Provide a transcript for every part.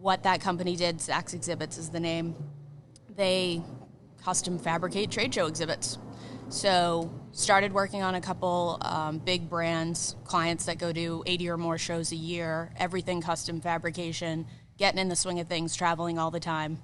what that company did, Saks Exhibits is the name, they custom fabricate trade show exhibits. So started working on a couple big brands, clients that go to 80 or more shows a year, everything custom fabrication, getting in the swing of things, traveling all the time.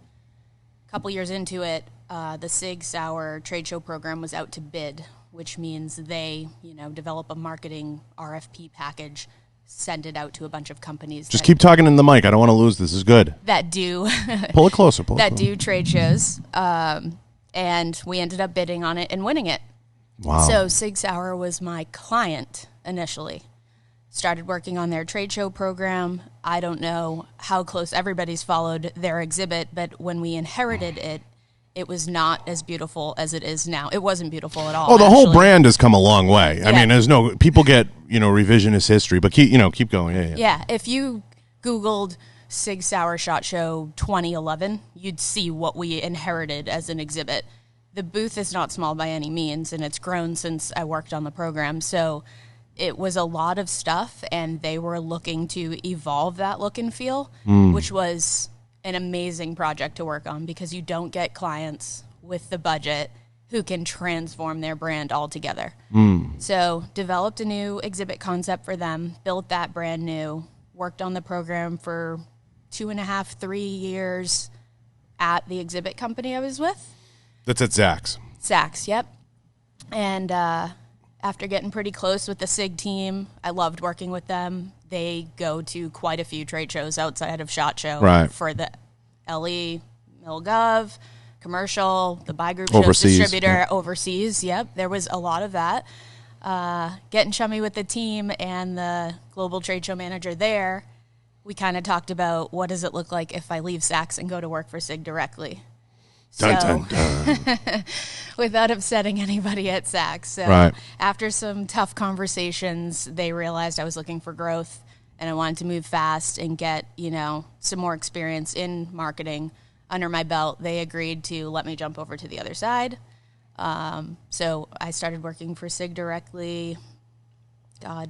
A couple years into it, the Sig Sauer trade show program was out to bid, which means they, develop a marketing RFP package, send it out to a bunch of companies. Just keep talking in the mic. I don't want to lose this. This is good. That do. Pull it closer. Do trade shows. And we ended up bidding on it and winning it. Wow. So Sig Sauer was my client initially. Started working on their trade show program. I don't know how close everybody's followed their exhibit, but when we inherited it, it was not as beautiful as it is now. It wasn't beautiful at all. Oh, the whole brand has come a long way. Yeah. I mean, there's people get, revisionist history, but keep going. Yeah. If you Googled Sig Sauer SHOT Show 2011, you'd see what we inherited as an exhibit. The booth is not small by any means, and it's grown since I worked on the program. So it was a lot of stuff, and they were looking to evolve that look and feel, which was an amazing project to work on because you don't get clients with the budget who can transform their brand altogether. So developed a new exhibit concept for them, built that brand new, worked on the program for 2.5, 3 years at the exhibit company I was with. That's at Saks. Saks, yep. And after getting pretty close with the SIG team, I loved working with them. They go to quite a few trade shows outside of SHOT Show for the LE, MilGov, commercial, the buy group shows, distributor, overseas. Yep, there was a lot of that. Getting chummy with the team and the global trade show manager there, we kind of talked about what does it look like if I leave Saks and go to work for SIG directly. Dun, dun, dun. Without upsetting anybody at Saks. So after some tough conversations, they realized I was looking for growth and I wanted to move fast and get, some more experience in marketing under my belt. They agreed to let me jump over to the other side. So I started working for SIG directly. God,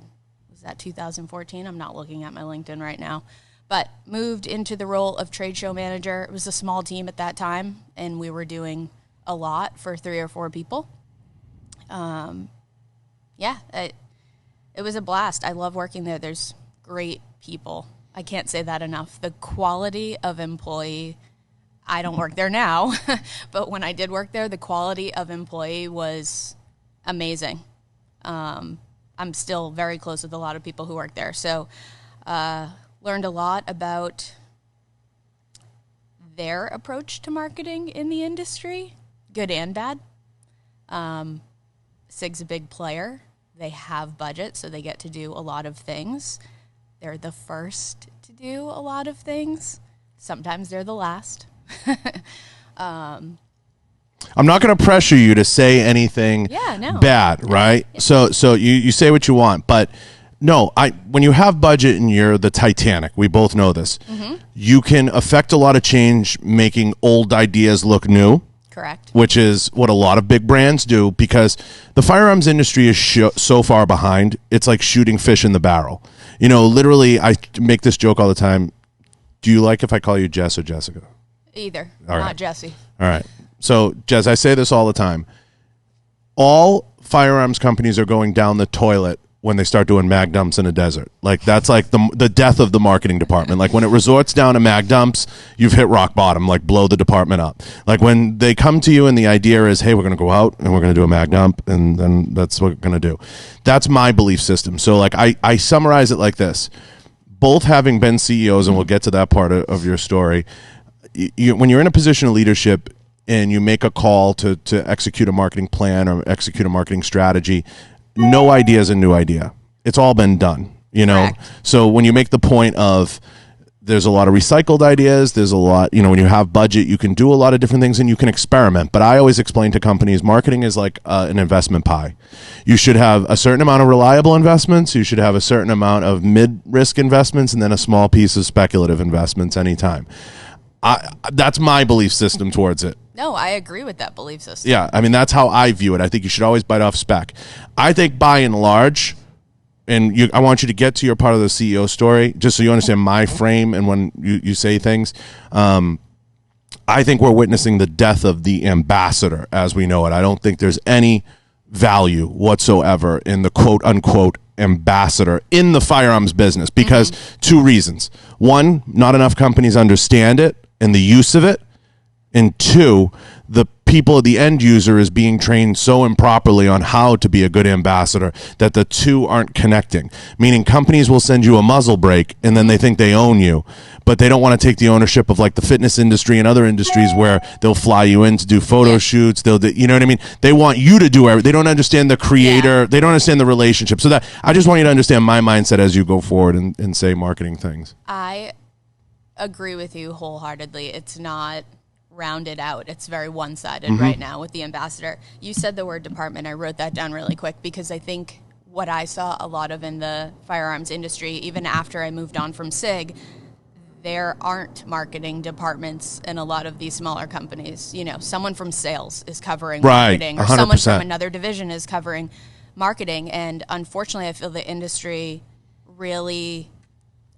was that 2014? I'm not looking at my LinkedIn right now. But moved into the role of trade show manager. It was a small team at that time, and we were doing a lot for 3 or 4 people. It was a blast. I love working there. There's great people. I can't say that enough. The quality of employee, I don't work there now, but when I did work there, the quality of employee was amazing. I'm still very close with a lot of people who work there. So, learned a lot about their approach to marketing in the industry, good and bad. SIG's a big player. They have budget, so they get to do a lot of things. They're the first to do a lot of things. Sometimes they're the last. I'm not going to pressure you to say anything bad, right? Yeah. So you say what you want, but no, when you have budget and you're the Titanic, we both know this, you can affect a lot of change making old ideas look new. Correct. Which is what a lot of big brands do because the firearms industry is so far behind. It's like shooting fish in the barrel. Literally, I make this joke all the time. Do you like if I call you Jess or Jessica? Either. All not right. Jesse. All right. So, Jess, I say this all the time. All firearms companies are going down the toilet when they start doing mag dumps in a desert. Like, that's like the death of the marketing department. Like, when it resorts down to mag dumps, you've hit rock bottom, like blow the department up. Like, when they come to you and the idea is, hey, we're going to go out and we're going to do a mag dump, and then that's what we're going to do. That's my belief system. So, like, I summarize it like this. Both having been CEOs, and we'll get to that part of your story, when you're in a position of leadership and you make a call to execute a marketing plan or execute a marketing strategy, no idea is a new idea. It's all been done, Correct. So when you make the point of there's a lot of recycled ideas, there's a lot, when you have budget, you can do a lot of different things and you can experiment. But I always explain to companies, marketing is like an investment pie. You should have a certain amount of reliable investments. You should have a certain amount of mid-risk investments and then a small piece of speculative investments anytime. That's my belief system towards it. No, I agree with that belief system. Yeah, I mean, that's how I view it. I think you should always bite off spec. I think by and large, and I want you to get to your part of the CEO story, just so you understand my frame and when you say things. I think we're witnessing the death of the ambassador as we know it. I don't think there's any value whatsoever in the quote unquote ambassador in the firearms business because two reasons. One, not enough companies understand it and the use of it. And two, the people, the end user is being trained so improperly on how to be a good ambassador that the two aren't connecting. Meaning companies will send you a muzzle brake and then they think they own you, but they don't want to take the ownership of like the fitness industry and other industries where they'll fly you in to do photo shoots. They'll do, you know what I mean? They want you to do everything. They don't understand the creator. They don't understand the relationship. So that I just want you to understand my mindset as you go forward and say marketing things. I agree with you wholeheartedly. It's not rounded out. It's very one-sided right now with the ambassador. You said the word department. I wrote that down really quick because I think what I saw a lot of in the firearms industry, even after I moved on from SIG, there aren't marketing departments in a lot of these smaller companies. You know, someone from sales is covering marketing, or 100%. someone from another division is covering marketing. And unfortunately, I feel the industry really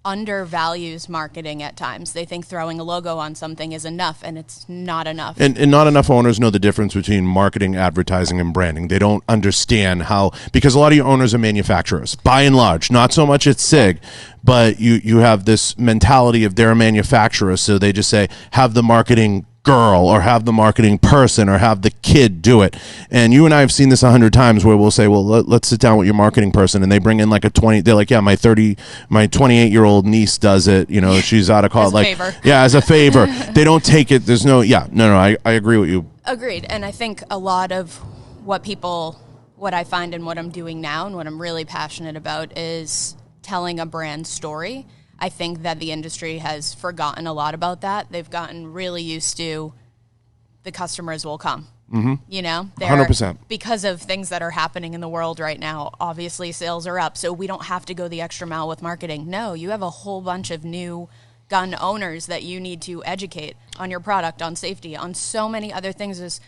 undervalues marketing at times. They think throwing a logo on something is enough, and it's not enough. And not enough owners know the difference between marketing, advertising, and branding. They don't understand how, because a lot of your owners are manufacturers, by and large. Not so much at SIG, but you have this mentality of they're a manufacturer, so they just say, have the marketing girl or have the marketing person or have the kid do it. And you and I have seen this 100 times where we'll say, well, let's sit down with your marketing person, and they bring in like they're like, yeah, my 28-year-old niece does it, you know, she's out of college, like favor. as a favor. They don't take it. There's no I agree with you. Agreed. And I think a lot of what I find in what I'm doing now and what I'm really passionate about is telling a brand story. I think that the industry has forgotten a lot about that. They've gotten really used to the customers will come. You know, 100%. Because of things that are happening in the world right now, obviously sales are up, so we don't have to go the extra mile with marketing. No, you have a whole bunch of new gun owners that you need to educate on your product, on safety, on so many other things. There's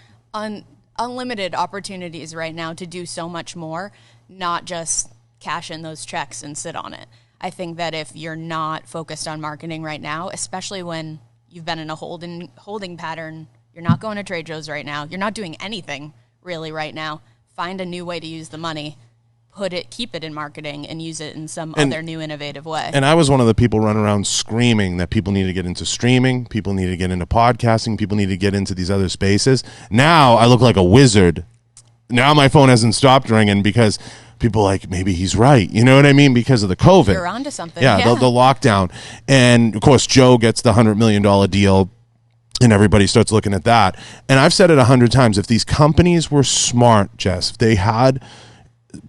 unlimited opportunities right now to do so much more, not just cash in those checks and sit on it. I think that if you're not focused on marketing right now, especially when you've been in a holding pattern, you're not going to trade shows right now, you're not doing anything really right now, find a new way to use the money, keep it in marketing and use it in some other new innovative way. And I was one of the people running around screaming that people need to get into streaming, people need to get into podcasting, people need to get into these other spaces. Now I look like a wizard. Now my phone hasn't stopped ringing because people like, maybe he's right. You know what I mean? Because of the COVID. You're onto something. Yeah. The lockdown. And, of course, Joe gets the $100 million deal, and everybody starts looking at that. And I've said it 100 times. If these companies were smart, Jess, if they had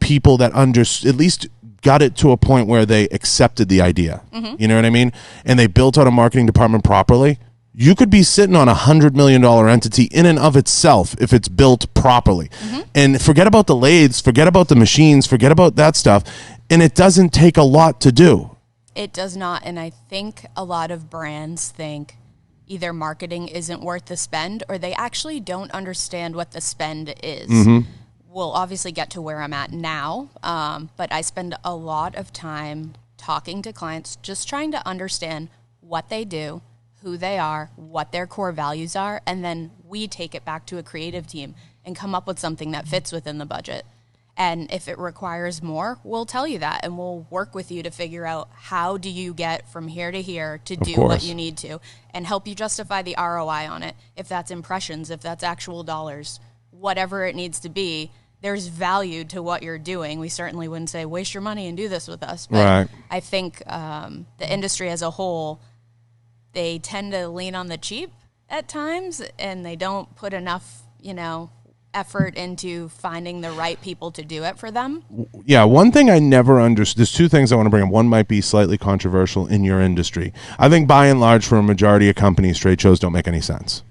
people that at least got it to a point where they accepted the idea, you know what I mean? And they built out a marketing department properly, you could be sitting on $100 million entity in and of itself if it's built properly. And forget about the lathes, forget about the machines, forget about that stuff. And it doesn't take a lot to do. It does not. And I think a lot of brands think either marketing isn't worth the spend or they actually don't understand what the spend is. We'll obviously get to where I'm at now, but I spend a lot of time talking to clients, just trying to understand what they do, who they are, what their core values are, and then we take it back to a creative team and come up with something that fits within the budget. And if it requires more, we'll tell you that, and we'll work with you to figure out how do you get from here to here to do what you need to, and help you justify the ROI on it. If that's impressions, if that's actual dollars, whatever it needs to be, there's value to what you're doing. We certainly wouldn't say waste your money and do this with us. But I think the industry as a whole, they tend to lean on the cheap at times, and they don't put enough, effort into finding the right people to do it for them. Yeah, one thing I never understood, there's two things I want to bring up. One might be slightly controversial in your industry. I think by and large for a majority of companies, trade shows don't make any sense.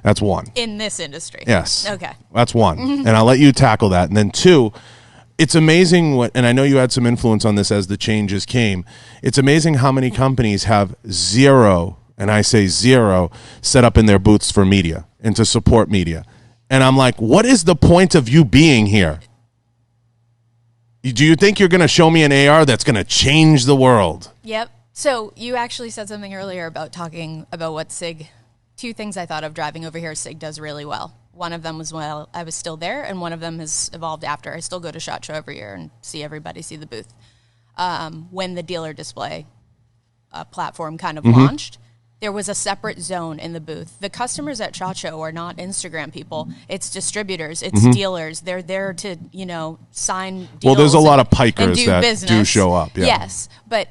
That's one. In this industry? Yes. Okay. That's one. And I'll let you tackle that. And then two, it's amazing and I know you had some influence on this as the changes came. It's amazing how many companies have zero, and I say zero, set up in their booths for media and to support media. And I'm like, what is the point of you being here? Do you think you're going to show me an AR that's going to change the world? Yep. So you actually said something earlier about talking about what SIG, two things I thought of driving over here SIG does really well. One of them was while I was still there, and one of them has evolved after. I still go to SHOT Show every year and see everybody see the booth. When the dealer display platform kind of launched, there was a separate zone in the booth. The customers at SHOT Show are not Instagram people. It's distributors. It's dealers. They're there to, sign deals. Well, there's a lot of pikers do that business. do show up. Yeah. Yes, but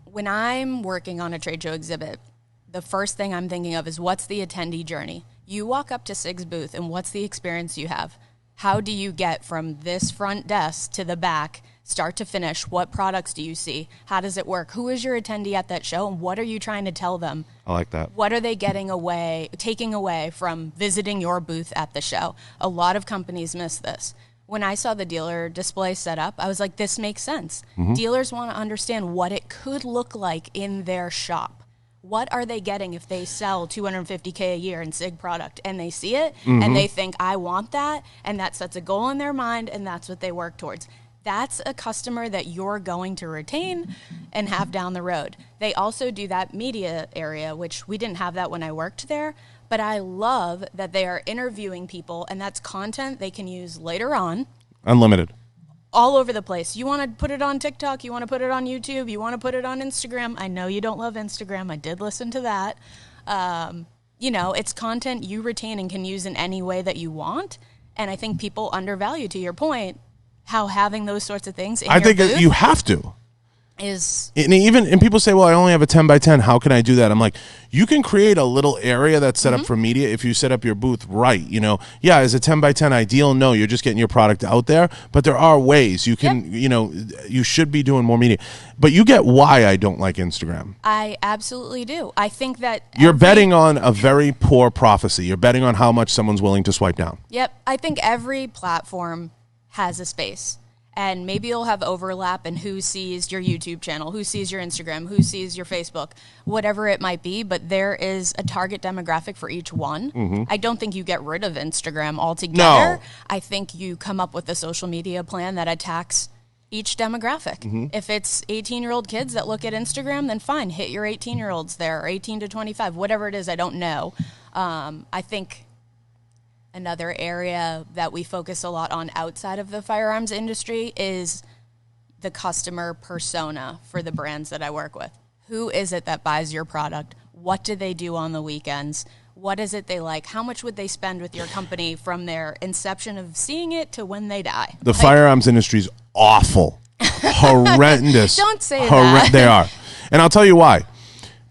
when I'm working on a trade show exhibit, the first thing I'm thinking of is what's the attendee journey? You walk up to SIG's booth, and what's the experience you have? How do you get from this front desk to the back, start to finish? What products do you see? How does it work? Who is your attendee at that show, and what are you trying to tell them? I like that. What are they taking away from visiting your booth at the show? A lot of companies miss this. When I saw the dealer display set up, I was like, this makes sense. Dealers want to understand what it could look like in their shop. What are they getting if they sell $250K a year in SIG product and they see it and they think, I want that, and that sets a goal in their mind, and that's what they work towards. That's a customer that you're going to retain and have down the road. They also do that media area, which we didn't have that when I worked there, but I love that they are interviewing people, and that's content they can use later on. Unlimited. All over the place. You want to put it on TikTok, you want to put it on YouTube, you want to put it on Instagram. I know you don't love Instagram. I did listen to that. It's content you retain and can use in any way that you want. And I think people undervalue, to your point, how having those sorts of things in your booth you have to. And people say, well, I only have a 10 by 10. How can I do that? I'm like, you can create a little area that's set up for media if you set up your booth right. Is a 10 by 10 ideal? No, you're just getting your product out there. But there are ways you can, you should be doing more media. But you get why I don't like Instagram. I absolutely do. I think that you're betting on a very poor prophecy. You're betting on how much someone's willing to swipe down. Yep. I think every platform has a space. And maybe you'll have overlap in who sees your YouTube channel, who sees your Instagram, who sees your Facebook, whatever it might be. But there is a target demographic for each one. I don't think you get rid of Instagram altogether. No. I think you come up with a social media plan that attacks each demographic. If it's 18-year-old kids that look at Instagram, then fine, hit your 18-year-olds there, or 18 to 25, whatever it is, I don't know. I think another area that we focus a lot on outside of the firearms industry is the customer persona for the brands that I work with. Who is it that buys your product? What do they do on the weekends? What is it they like? How much would they spend with your company from their inception of seeing it to when they die? The firearms industry is awful. Horrendous. Don't say that. They are. And I'll tell you why.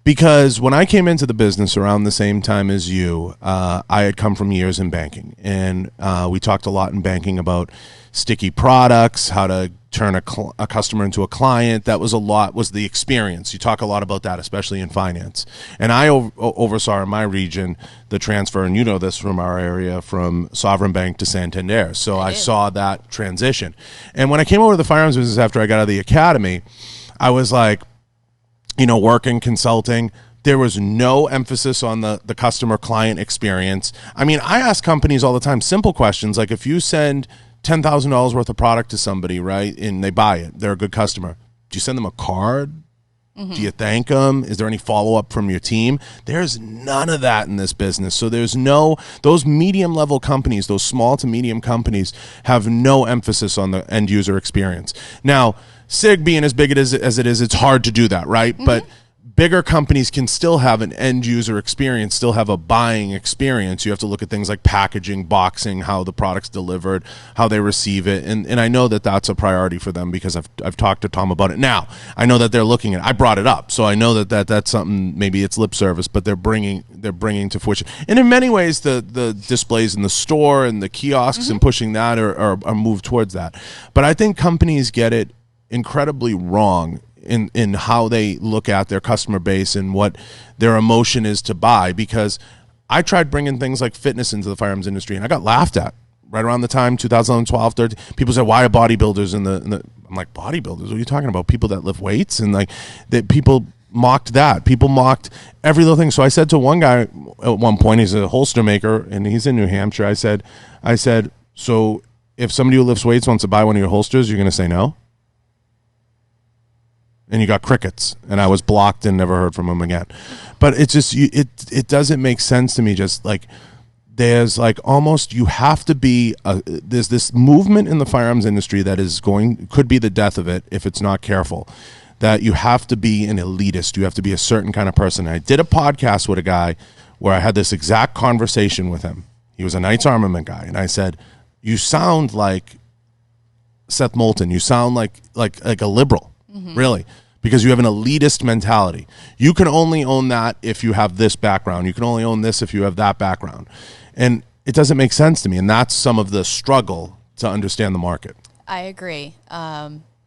Because when I came into the business around the same time as you, I had come from years in banking. And we talked a lot in banking about sticky products, how to turn a customer into a client. That was was the experience. You talk a lot about that, especially in finance. And I oversaw in my region the transfer, and you know this from our area, from Sovereign Bank to Santander. So I saw that transition. And when I came over to the firearms business after I got out of the academy, I was like, working, consulting, there was no emphasis on the customer client experience. I mean, I ask companies all the time simple questions, like if you send $10,000 worth of product to somebody, right, and they buy it, they're a good customer, do you send them a card? Do you thank them? Is there any follow-up from your team? There's none of that in this business. So those medium-level companies, those small to medium companies have no emphasis on the end-user experience. Now, SIG being as big as it is, it's hard to do that, right? But bigger companies can still have an end user experience, still have a buying experience. You have to look at things like packaging, boxing, how the product's delivered, how they receive it. And I know that that's a priority for them because I've talked to Tom about it. Now, I know that they're looking at, I brought it up. So I know that's something, maybe it's lip service, but they're bringing to fruition. And in many ways, the displays in the store and the kiosks and pushing that are moved towards that. But I think companies get it incredibly wrong in how they look at their customer base and what their emotion is to buy, because I tried bringing things like fitness into the firearms industry and I got laughed at right around the time 2012, 13. People said, why are bodybuilders in the I'm like, bodybuilders? What are you talking about? People that lift weights? And like that, people mocked that. People mocked every little thing. So I said to one guy at one point, he's a holster maker and he's in New Hampshire. I said, so if somebody who lifts weights wants to buy one of your holsters, you're going to say no? And you got crickets, and I was blocked and never heard from him again. But it's just, it doesn't make sense to me. Just like, there's like almost, you have to be, there's this movement in the firearms industry that could be the death of it if it's not careful, that you have to be an elitist. You have to be a certain kind of person. I did a podcast with a guy where I had this exact conversation with him. He was a Knights Armament guy. And I said, you sound like Seth Moulton. You sound like a liberal, really, because you have an elitist mentality. You can only own that if you have this background. You can only own this if you have that background. And it doesn't make sense to me. And that's some of the struggle to understand the market. I agree.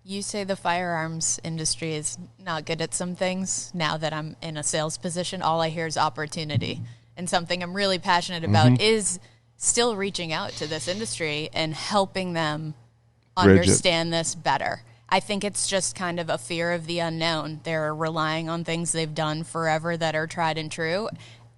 You say the firearms industry is not good at some things. Now that I'm in a sales position, all I hear is opportunity. And something I'm really passionate about is still reaching out to this industry and helping them understand this better. I think it's just kind of a fear of the unknown. They're relying on things they've done forever that are tried and true,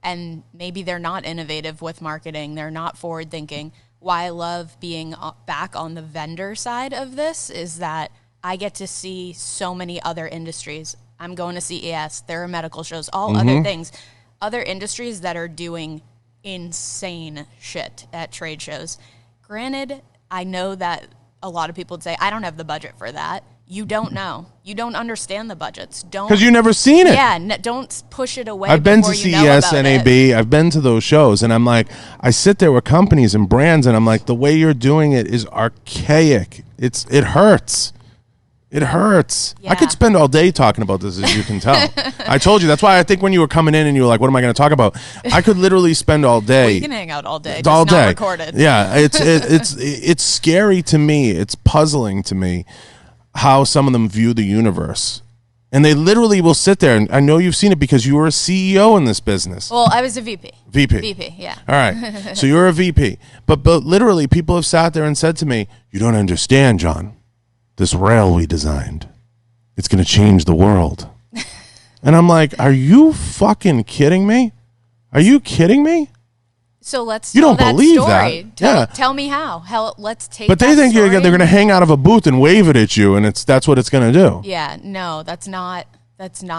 and maybe they're not innovative with marketing. They're not forward thinking. Why I love being back on the vendor side of this is that I get to see so many other industries. I'm going to CES, there are medical shows, all other things, other industries that are doing insane shit at trade shows. Granted, I know that a lot of people would say, I don't have the budget for that. You don't know. You don't understand the budgets. Don't, because you've never seen it. Yeah, don't push it away. I've been to CES, NAB. I've been to those shows, and I'm like, I sit there with companies and brands, and I'm like, the way you're doing it is archaic. It hurts. It hurts. Yeah. I could spend all day talking about this, as you can tell. I told you. That's why I think when you were coming in and you were like, what am I going to talk about? I could literally spend all day. Well, you can hang out all day. All just day. Not recorded. Yeah. It's scary to me. It's puzzling to me how some of them view the universe. And they literally will sit there, and I know you've seen it because you were a CEO in this business. Well, I was a VP. VP, yeah. All right. So you're a VP. But literally, people have sat there and said to me, you don't understand, John. This rail we designed, it's going to change the world. And I'm like, are you fucking kidding me? Are you kidding me? So let's you tell don't that believe story. that. Tell me how. Let's take. But they think they're going to hang out of a booth and wave it at you, and that's what it's going to do. Yeah, no, that's not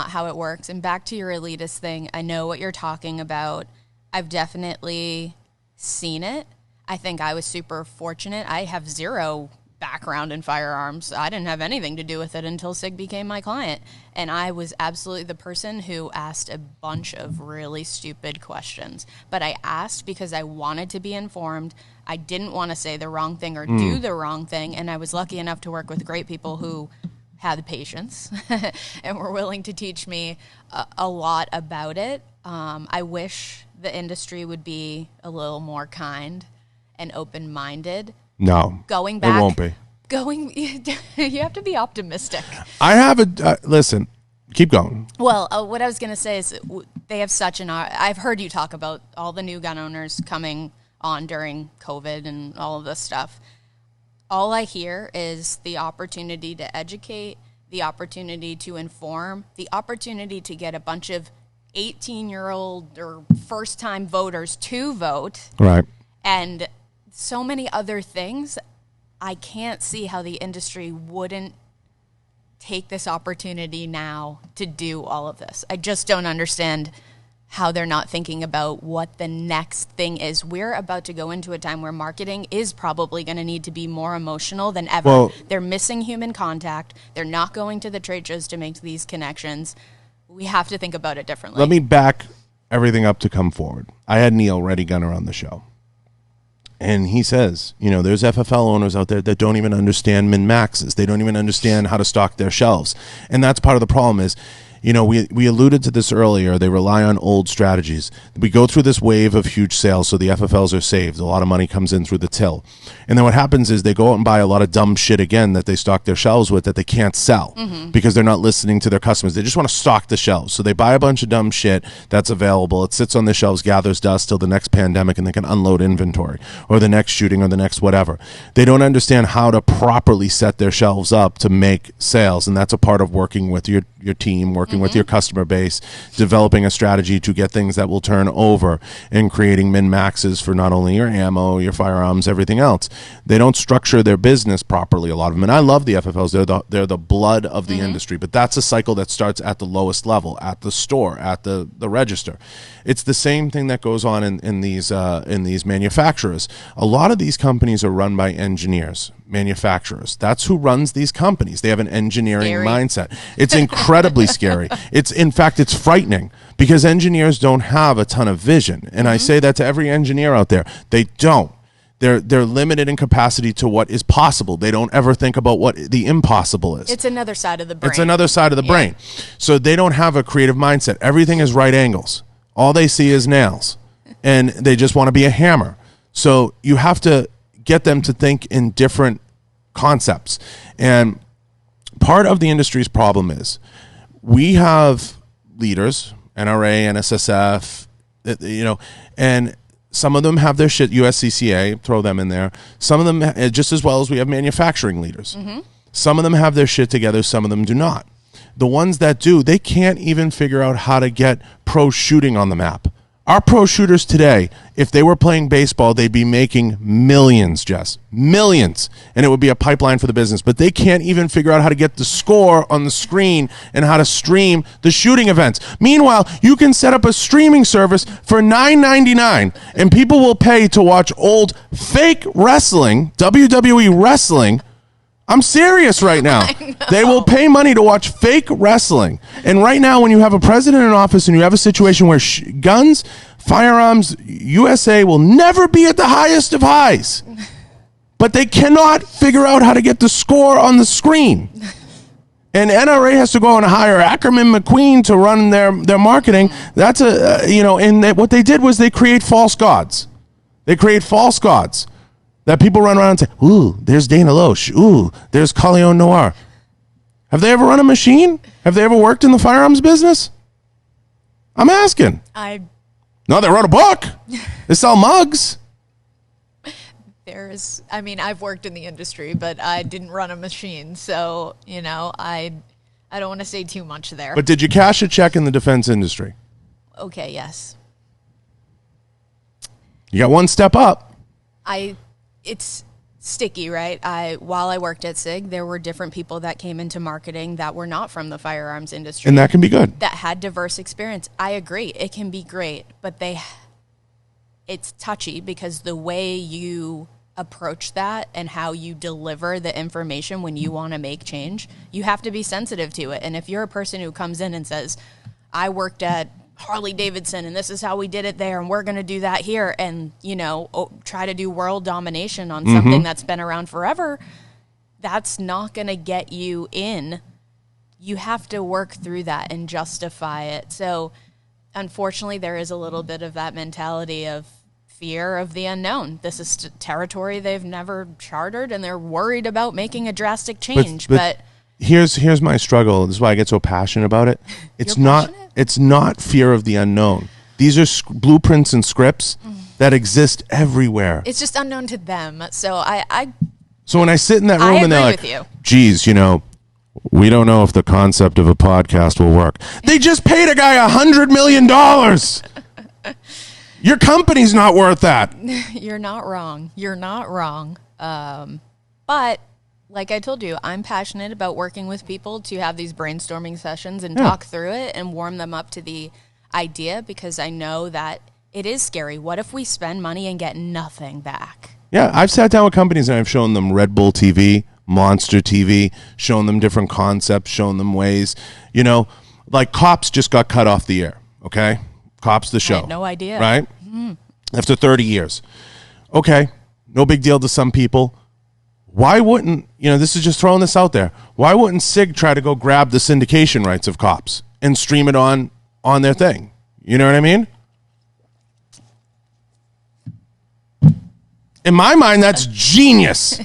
how it works. And back to your elitist thing, I know what you're talking about. I've definitely seen it. I think I was super fortunate. I have zero background in firearms. I didn't have anything to do with it until SIG became my client. And I was absolutely the person who asked a bunch of really stupid questions. But I asked because I wanted to be informed. I didn't want to say the wrong thing or do the wrong thing. And I was lucky enough to work with great people who had the patience and were willing to teach me a lot about it. I wish the industry would be a little more kind and open-minded. No, going back, it won't be. You have to be optimistic. I have listen, keep going. Well, what I was going to say is they have such an. I've heard you talk about all the new gun owners coming on during COVID and all of this stuff. All I hear is the opportunity to educate, the opportunity to inform, the opportunity to get a bunch of 18-year-old or first-time voters to vote. Right. And so many other things. I can't see how the industry wouldn't take this opportunity now to do all of this. I just don't understand how they're not thinking about what the next thing is. We're about to go into a time where marketing is probably going to need to be more emotional than ever. Well, they're missing human contact. They're not going to the trade shows to make these connections. We have to think about it differently. Let me back everything up to come forward. I had Neil Reddy Gunner on the show. And he says, there's FFL owners out there that don't even understand min-maxes. They don't even understand how to stock their shelves. And that's part of the problem is, we alluded to this earlier. They rely on old strategies. We go through this wave of huge sales, so the FFLs are saved. A lot of money comes in through the till. And then what happens is they go out and buy a lot of dumb shit again that they stock their shelves with that they can't sell because they're not listening to their customers. They just want to stock the shelves. So they buy a bunch of dumb shit that's available. It sits on the shelves, gathers dust till the next pandemic, and they can unload inventory or the next shooting or the next whatever. They don't understand how to properly set their shelves up to make sales, and that's a part of working with your team, working working with your customer base, developing a strategy to get things that will turn over, and creating min-maxes for not only your ammo, your firearms, everything else. They don't structure their business properly, a lot of them. And I love the FFLs. They're the blood of the industry. But that's a cycle that starts at the lowest level, at the store, at the register. It's the same thing that goes on in these manufacturers. A lot of these companies are run by engineers, manufacturers. That's who runs these companies. They have an engineering mindset. It's incredibly scary. In fact, it's frightening because engineers don't have a ton of vision. And I say that to every engineer out there. They don't. They're limited in capacity to what is possible. They don't ever think about what the impossible is. It's another side of the brain. It's another side of the brain. So they don't have a creative mindset. Everything is right angles. All they see is nails. And they just want to be a hammer. So you have to get them to think in different concepts. And part of the industry's problem is we have leaders, NRA, NSSF, and some of them have their shit, USCCA, throw them in there. Some of them, just as well as we have manufacturing leaders. Some of them have their shit together, some of them do not. The ones that do, they can't even figure out how to get pro shooting on the map. Our pro shooters today, if they were playing baseball, they'd be making millions, Jess. Millions. And it would be a pipeline for the business. But they can't even figure out how to get the score on the screen and how to stream the shooting events. Meanwhile, you can set up a streaming service for $9.99 and people will pay to watch old fake wrestling, WWE wrestling. I'm serious right now. They will pay money to watch fake wrestling. And right now, when you have a president in office and you have a situation where guns, firearms, USA will never be at the highest of highs. But they cannot figure out how to get the score on the screen. And NRA has to go and hire Ackerman McQueen to run their marketing. That's what they did was they create false gods. They create false gods. That people run around and say, ooh, there's Dana Loesch. Ooh, there's Corleone Noir. Have they ever run a machine? Have they ever worked in the firearms business? I'm asking. No, they wrote a book. They sell mugs. I've worked in the industry, but I didn't run a machine. So, I don't want to say too much there. But did you cash a check in the defense industry? Okay, yes. You got one step up. It's sticky, right? While I worked at SIG, there were different people that came into marketing that were not from the firearms industry. And that can be good. That had diverse experience. I agree. It can be great, but it's touchy because the way you approach that and how you deliver the information when you want to make change, you have to be sensitive to it. And if you're a person who comes in and says, I worked at Harley Davidson and this is how we did it there and we're going to do that here and try to do world domination on something that's been around forever, that's not going to get you in. You have to work through that and justify it. So unfortunately there is a little bit of that mentality of fear of the unknown. This is territory they've never chartered and they're worried about making a drastic change. But here's my struggle. This is why I get so passionate about it. It's not fear of the unknown. These are blueprints and scripts that exist everywhere. It's just unknown to them. So So when I sit in that room and they're like, geez, we don't know if the concept of a podcast will work. They just paid a guy $100 million. Your company's not worth that. You're not wrong. You're not wrong. But like I told you, I'm passionate about working with people to have these brainstorming sessions and talk through it and warm them up to the idea because I know that it is scary. What if we spend money and get nothing back? Yeah, I've sat down with companies and I've shown them Red Bull TV, Monster TV, shown them different concepts, shown them ways. Like Cops just got cut off the air, okay? Cops the show. I had no idea. Right? After 30 years. Okay, no big deal to some people. Why wouldn't, this is just throwing this out there. Why wouldn't SIG try to go grab the syndication rights of Cops and stream it on their thing? You know what I mean? In my mind, that's genius.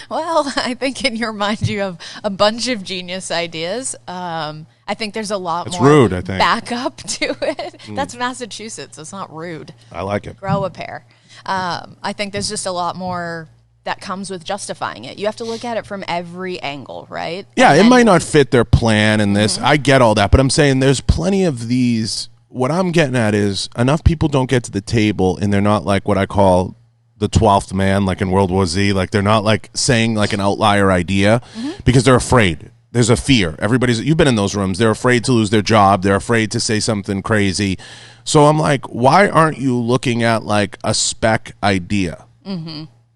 Well, I think in your mind you have a bunch of genius ideas. I think there's a lot more rude, I think. Backup to it. That's Massachusetts. It's not rude. I like it. Grow a pair. I think there's just a lot more that comes with justifying it. You have to look at it from every angle, right? Yeah, it might not fit their plan and this. I get all that, but I'm saying there's plenty of these. What I'm getting at is enough people don't get to the table and they're not like what I call the 12th man, like in World War Z. Like they're not like saying like an outlier idea because they're afraid. There's a fear. You've been in those rooms. They're afraid to lose their job. They're afraid to say something crazy. So I'm like, why aren't you looking at like a spec idea?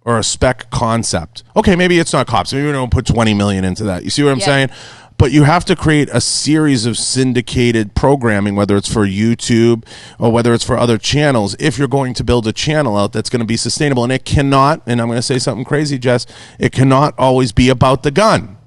Or a spec concept. Okay, maybe it's not cops. Maybe we don't put 20 million into that. You see what I'm saying? But you have to create a series of syndicated programming, whether it's for YouTube or whether it's for other channels, if you're going to build a channel out that's going to be sustainable. And it cannot, and I'm going to say something crazy, Jess, it cannot always be about the gun.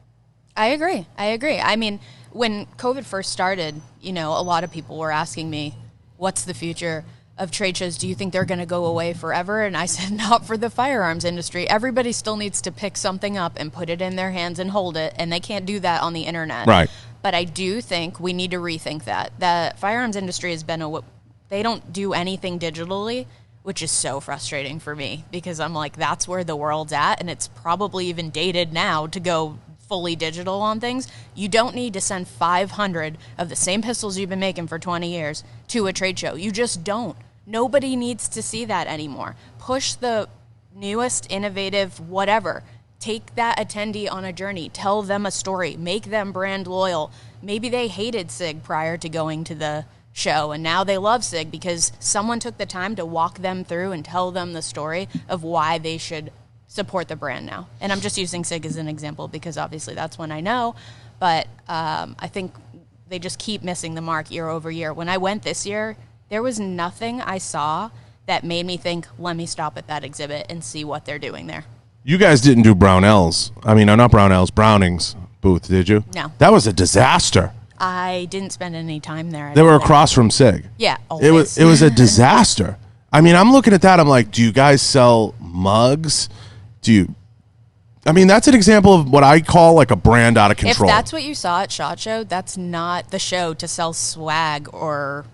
I agree. I mean, when COVID first started, a lot of people were asking me, what's the future of trade shows? Do you think they're going to go away forever? And I said, not for the firearms industry. Everybody still needs to pick something up and put it in their hands and hold it, and they can't do that on the internet. Right. But I do think we need to rethink that. The firearms industry has been they don't do anything digitally, which is so frustrating for me because I'm like, that's where the world's at, and it's probably even dated now to go fully digital on things. You don't need to send 500 of the same pistols you've been making for 20 years to a trade show. You just don't. Nobody needs to see that anymore. Push the newest, innovative, whatever. Take that attendee on a journey. Tell them a story. Make them brand loyal. Maybe they hated SIG prior to going to the show, and now they love SIG because someone took the time to walk them through and tell them the story of why they should support the brand now. And I'm just using SIG as an example because obviously that's one I know. But I think they just keep missing the mark year over year. When I went this year, there was nothing I saw that made me think, let me stop at that exhibit and see what they're doing there. You guys didn't do Brownell's. I mean, not Brownell's, Browning's booth, did you? No. That was a disaster. I didn't spend any time there. They were across from SIG. Yeah, always. It was a disaster. I mean, I'm looking at that. I'm like, do you guys sell mugs? I mean, that's an example of what I call like a brand out of control. If that's what you saw at Shacho, that's not the show to sell swag or...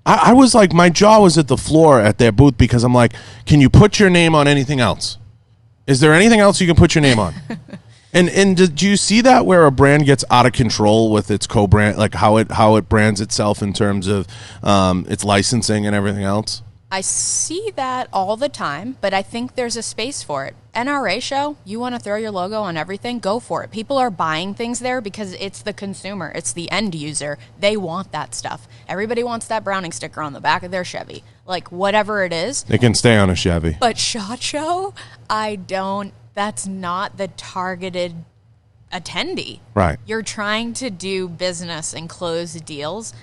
I was like, my jaw was at the floor at their booth because I'm like, can you put your name on anything else? Is there anything else you can put your name on? And do you see that where a brand gets out of control with its co-brand, like how it brands itself in terms of its licensing and everything else? I see that all the time, but I think there's a space for it. NRA show, you want to throw your logo on everything, go for it. People are buying things there because it's the consumer, it's the end user. They want that stuff. Everybody wants that Browning sticker on the back of their Chevy. Like, whatever it is. It can stay on a Chevy. But SHOT Show, that's not the targeted attendee. Right. You're trying to do business and close deals.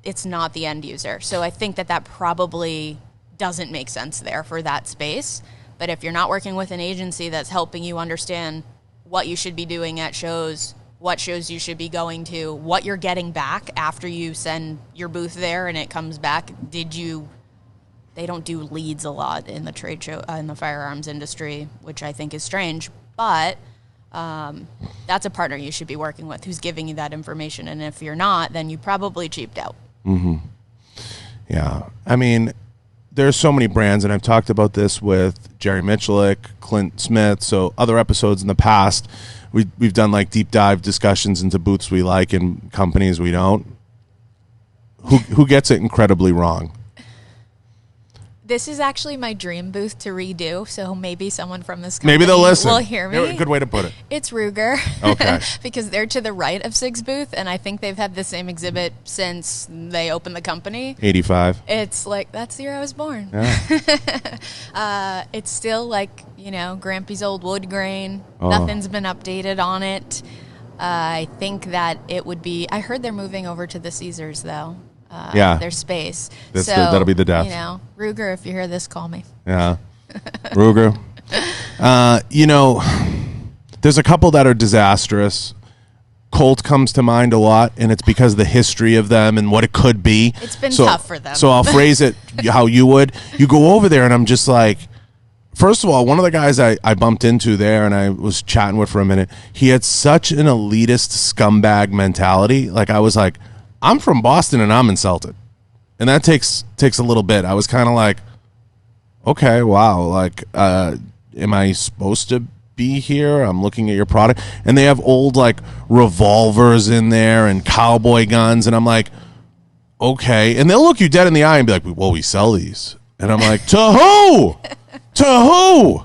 It's not the end user. So I think that probably doesn't make sense there for that space. But if you're not working with an agency that's helping you understand what you should be doing at shows, what shows you should be going to, what you're getting back after you send your booth there and it comes back, they don't do leads a lot in the trade show, in the firearms industry, which I think is strange. But that's a partner you should be working with who's giving you that information. And if you're not, then you probably cheaped out. Mm-hmm. Yeah. I mean, there's so many brands, and I've talked about this with Jerry Michalik, Clint Smith, so other episodes in the past. We've done like deep dive discussions into booths we like and companies we don't. Who gets it incredibly wrong? This is actually my dream booth to redo, so maybe someone from this company maybe they'll listen. will hear me. Good way to put it. It's Ruger. Okay. Because they're to the right of SIG's booth, and I think they've had the same exhibit since they opened the company. 85. It's like, that's the year I was born. Yeah. It's still like, Grampy's old wood grain. Oh. Nothing's been updated on it. I think that it would be, I heard they're moving over to the Caesars, though. Yeah. Their space. That'll be the death. Ruger, if you hear this, call me. Yeah. Ruger. There's a couple that are disastrous. Colt comes to mind a lot, and it's because of the history of them and what it could be. It's been tough for them. So I'll phrase it how you would. You go over there, and I'm just like, first of all, one of the guys I bumped into there and I was chatting with for a minute, he had such an elitist scumbag mentality. Like, I was like, I'm from Boston and I'm insulted. And that takes a little bit. I was kind of like, okay, wow. Like, am I supposed to be here? I'm looking at your product, and they have old like revolvers in there and cowboy guns, and I'm like, okay. And they'll look you dead in the eye and be like, well, we sell these. And I'm like, to who? To who?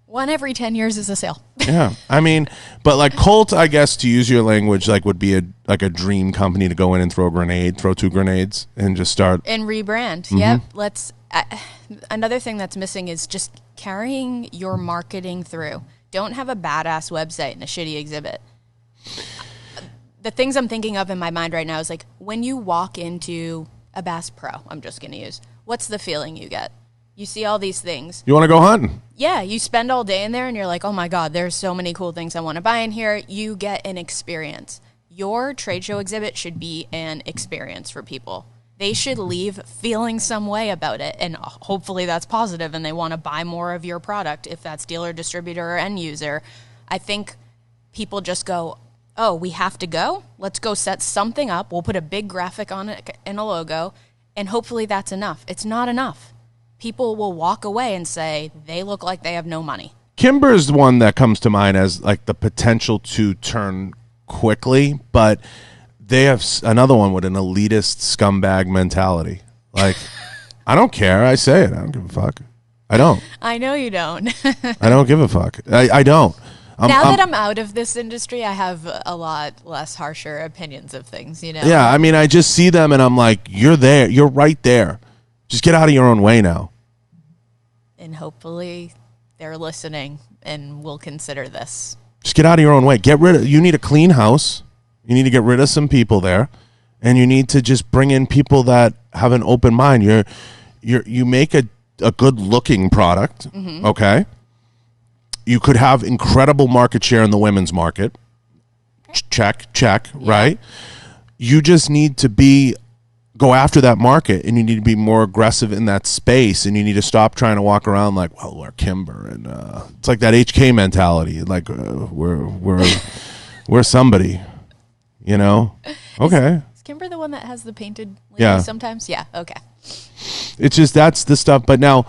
One every 10 years is a sale. Yeah. I mean, but like Colt, I guess, to use your language, like would be a dream company to go in and throw two grenades and just start. And rebrand. Mm-hmm. Yep. Another thing that's missing is just carrying your marketing through. Don't have a badass website and a shitty exhibit. The things I'm thinking of in my mind right now is like when you walk into a Bass Pro, I'm just going to use, what's the feeling you get? You see all these things. You want to go hunting? Yeah, you spend all day in there and you're like, oh my God, there's so many cool things I want to buy in here. You get an experience. Your trade show exhibit should be an experience for people. They should leave feeling some way about it, and hopefully that's positive and they want to buy more of your product if that's dealer, distributor, or end user. I think people just go, oh, we have to go? Let's go set something up. We'll put a big graphic on it and a logo, and hopefully that's enough. It's not enough. People will walk away and say they look like they have no money. Kimber's the one that comes to mind as like the potential to turn quickly, but they have another one with an elitist scumbag mentality. Like, I don't care. I say it. I don't give a fuck. I don't. I know you don't. I don't give a fuck. I don't. Now that I'm out of this industry, I have a lot less harsher opinions of things, you know? Yeah, I mean, I just see them and I'm like, you're there. You're right there. Just get out of your own way now. And hopefully they're listening and will consider this. Just get out of your own way. You need a clean house. You need to get rid of some people there. And you need to just bring in people that have an open mind. You make a good looking product, okay? You could have incredible market share in the women's market. Check, yeah. Right? You just need to go after that market, and you need to be more aggressive in that space, and you need to stop trying to walk around like, well, we're Kimber, and it's like that HK mentality, like we're somebody, you know? Okay. Is Kimber the one that has the painted ladies sometimes? Yeah, okay. It's just that's the stuff, but now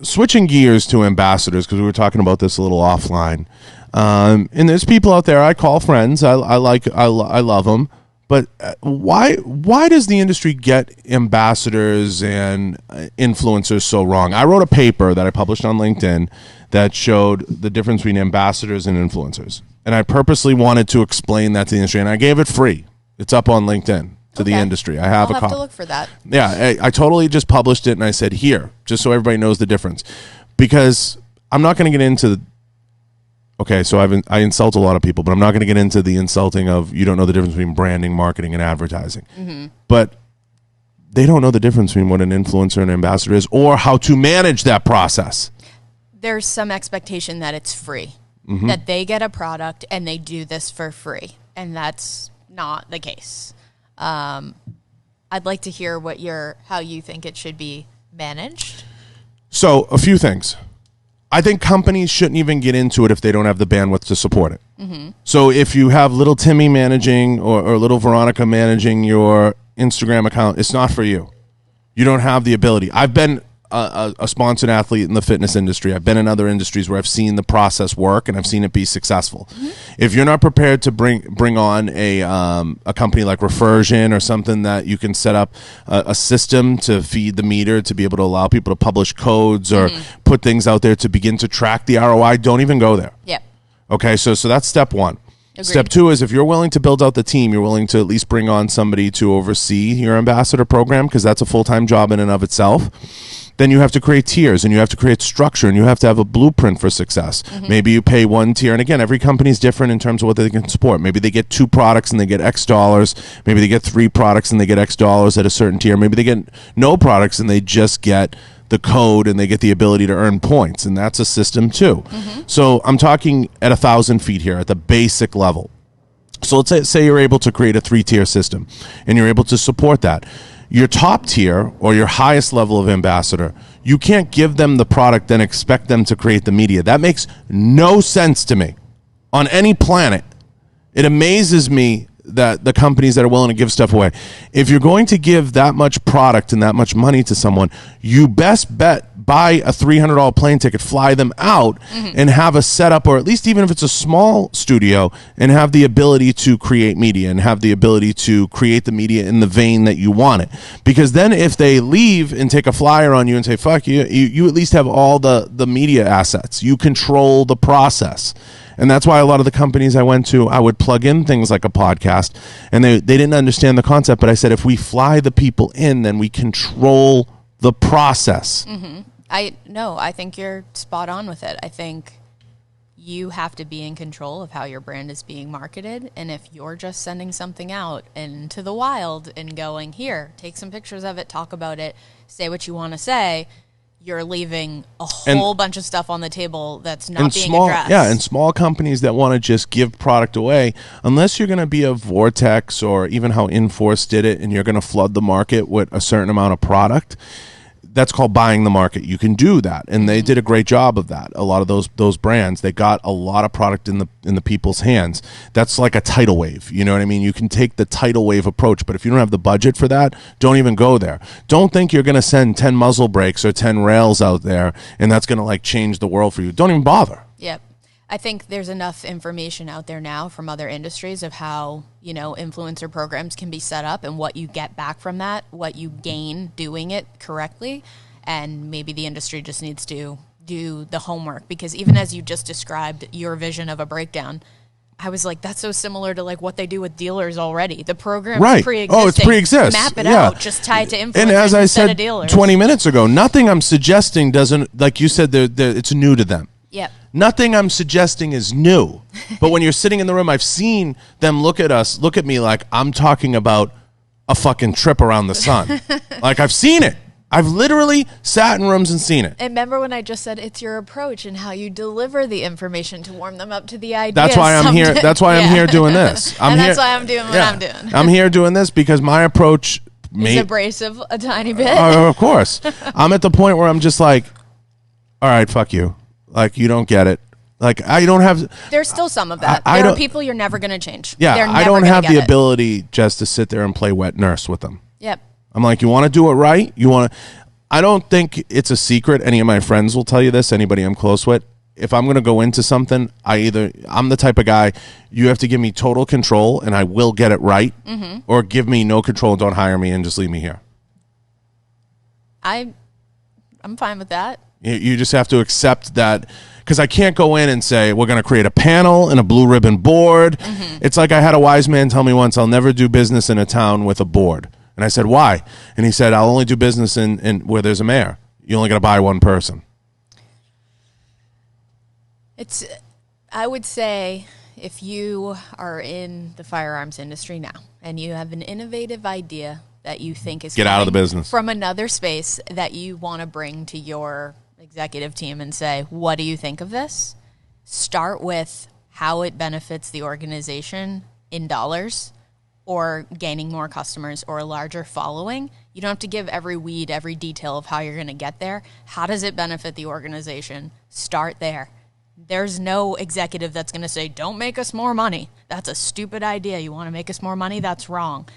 switching gears to ambassadors, because we were talking about this a little offline, and there's people out there I call friends. I love them. But why does the industry get ambassadors and influencers so wrong? I wrote a paper that I published on LinkedIn that showed the difference between ambassadors and influencers. And I purposely wanted to explain that to the industry, and I gave it free. It's up on LinkedIn to the industry. I'll have to look for that. Yeah, I totally just published it, and I said, here, just so everybody knows the difference. Because I'm not going to get into okay, so I insult a lot of people, but I'm not going to get into the insulting of you don't know the difference between branding, marketing, and advertising. Mm-hmm. But they don't know the difference between what an influencer and ambassador is or how to manage that process. There's some expectation that it's free, that they get a product and they do this for free, and that's not the case. I'd like to hear how you think it should be managed. So, a few things. I think companies shouldn't even get into it if they don't have the bandwidth to support it. Mm-hmm. So if you have little Timmy managing or little Veronica managing your Instagram account, it's not for you. You don't have the ability. I've been a sponsored athlete in the fitness industry. I've been in other industries where I've seen the process work and I've seen it be successful. Mm-hmm. If you're not prepared to bring on a company like Refersion or something that you can set up a system to feed the meter to be able to allow people to publish codes or put things out there to begin to track the ROI, don't even go there. Yep. Okay, so that's step one. Agreed. Step two is if you're willing to build out the team, you're willing to at least bring on somebody to oversee your ambassador program, because that's a full-time job in and of itself. Then you have to create tiers, and you have to create structure, and you have to have a blueprint for success. Mm-hmm. Maybe you pay one tier, and again, every company is different in terms of what they can support. Maybe they get 2 products and they get X dollars. Maybe they get 3 products and they get X dollars at a certain tier. Maybe they get no products and they just get the code and they get the ability to earn points, and that's a system too. Mm-hmm. So I'm talking at 1,000 feet here at the basic level. So let's say you're able to create a 3-tier system and you're able to support that. Your top tier or your highest level of ambassador, you can't give them the product and expect them to create the media. That makes no sense to me on any planet. It amazes me that the companies that are willing to give stuff away. If you're going to give that much product and that much money to someone, you best bet buy a $300 plane ticket, fly them out, and have a setup, or at least even if it's a small studio, and have the ability to create media and have the ability to create the media in the vein that you want it. Because then if they leave and take a flyer on you and say, fuck you, you at least have all the media assets. You control the process. And that's why a lot of the companies I went to, I would plug in things like a podcast, and they didn't understand the concept. But I said, if we fly the people in, then we control the process. I think you're spot on with it. I think you have to be in control of how your brand is being marketed. And if you're just sending something out into the wild and going, here, take some pictures of it, talk about it, say what you want to say, you're leaving a whole bunch of stuff on the table that's not being addressed. Yeah, and small companies that want to just give product away, unless you're going to be a Vortex or even how Inforce did it, and you're going to flood the market with a certain amount of product, that's called buying the market. You can do that, and they did a great job of that. A lot of those brands, they got a lot of product in the people's hands. That's like a tidal wave. You know what I mean? You can take the tidal wave approach, but if you don't have the budget for that, don't even go there. Don't think you're going to send 10 muzzle brakes or 10 rails out there, and that's going to like change the world for you. Don't even bother. Yep. I think there's enough information out there now from other industries of how, influencer programs can be set up and what you get back from that, what you gain doing it correctly. And maybe the industry just needs to do the homework, because even as you just described your vision of a breakdown, I was like, that's so similar to like what they do with dealers already. The program's pre-existing. Oh, it's pre-exist. Map it out, just tie it to influencers and as I said of dealers. 20 minutes ago, nothing I'm suggesting doesn't, like you said, it's new to them. Yep. Nothing I'm suggesting is new. But when you're sitting in the room, I've seen them look at me like I'm talking about a fucking trip around the sun. Like I've seen it. I've literally sat in rooms and seen it. And remember when I just said it's your approach and how you deliver the information to warm them up to the idea. That's why I'm here. That's why I'm here doing this. That's why I'm doing what I'm doing. I'm here doing this because my approach is abrasive a tiny bit. Of course. I'm at the point where I'm just like, all right, fuck you. Like, you don't get it. Like, I don't have... There's still some of that. There are people you're never going to change. Yeah, I don't have the ability just to sit there and play wet nurse with them. Yep. I'm like, you want to do it right? I don't think it's a secret. Any of my friends will tell you this, anybody I'm close with. If I'm going to go into something, I'm the type of guy, you have to give me total control and I will get it right, or give me no control and don't hire me and just leave me here. I'm fine with that. You just have to accept that, because I can't go in and say, we're going to create a panel and a blue ribbon board. It's like I had a wise man tell me once, I'll never do business in a town with a board. And I said, why? And he said, I'll only do business in where there's a mayor. You only got to buy one person. I would say, if you are in the firearms industry now and you have an innovative idea that you think is get out of the business from another space that you want to bring to your executive team and say, what do you think of this? Start with how it benefits the organization in dollars, or gaining more customers, or a larger following. You don't have to give every weed, every detail of how you're going to get there. How does it benefit the organization? Start there. There's no executive that's going to say, don't make us more money. That's a stupid idea. You want to make us more money? That's wrong.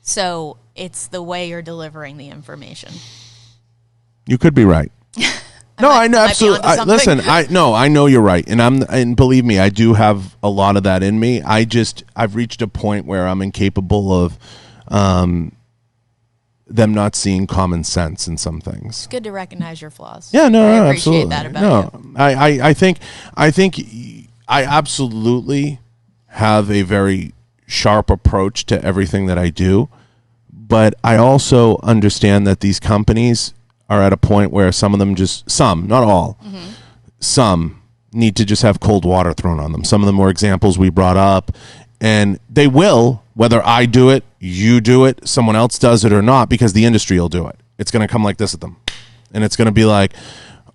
So it's the way you're delivering the information. You could be right. No, I know, absolutely. Listen, I know you're right, and believe me, I do have a lot of that in me. I've reached a point where I'm incapable of them not seeing common sense in some things. It's good to recognize your flaws. Yeah, no, I appreciate absolutely. that about you. I think I absolutely have a very sharp approach to everything that I do, but I also understand that these companies are at a point where some of them not all, some need to just have cold water thrown on them. Some of them were examples we brought up, and they will, whether I do it, you do it, someone else does it or not, because the industry will do it. It's going to come like this at them. And it's going to be like,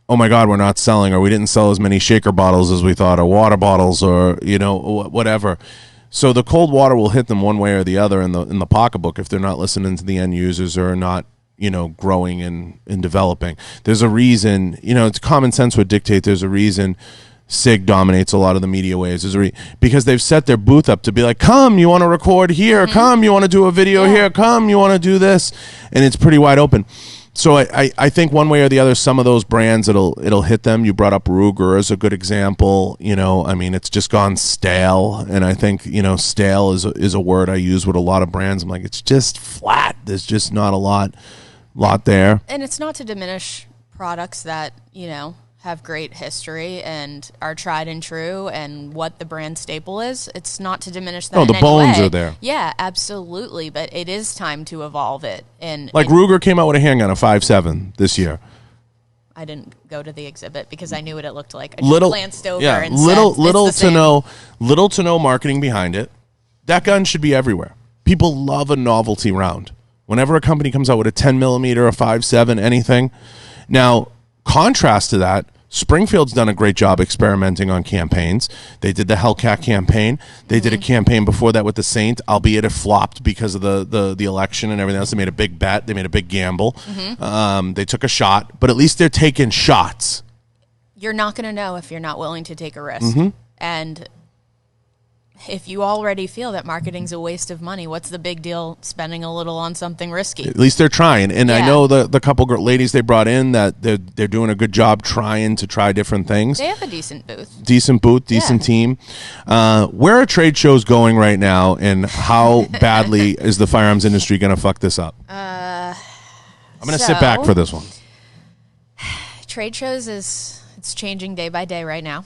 oh my God, we're not selling, or we didn't sell as many shaker bottles as we thought, or water bottles, or, whatever. So the cold water will hit them one way or the other in the pocketbook if they're not listening to the end users or not, growing and developing. There's a reason, it's common sense would dictate there's a reason SIG dominates a lot of the media waves. Because they've set their booth up to be like, come, you want to record here, come, you want to do a video here, come, you want to do this, and it's pretty wide open. So I think one way or the other, some of those brands it'll hit them. You brought up Ruger as a good example. I mean, it's just gone stale, and I think stale is a word I use with a lot of brands. I'm like, it's just flat. There's just not a lot there. And it's not to diminish products that have great history and are tried and true and what the brand staple is. It's not to diminish that. No, the bones are there. Yeah, absolutely. But it is time to evolve it. And Ruger came out with a handgun, a 5.7 this year. I didn't go to the exhibit because I knew what it looked like. I just glanced over and little to no marketing behind it. That gun should be everywhere. People love a novelty round. Whenever a company comes out with a 10 millimeter, a 5.7, anything. Now, contrast to that, Springfield's done a great job experimenting on campaigns. They did the Hellcat campaign. They did a campaign before that with the Saint, albeit it flopped because of the election and everything else. They made a big bet. They made a big gamble. They took a shot, but at least they're taking shots. You're not going to know if you're not willing to take a risk. And if you already feel that marketing's a waste of money, what's the big deal spending a little on something risky? At least they're trying. And I know the couple ladies they brought in that they're doing a good job trying to try different things. They have a decent booth. Decent team. Where are trade shows going right now, and how badly is the firearms industry going to fuck this up? I'm going to sit back for this one. Trade shows it's changing day by day right now.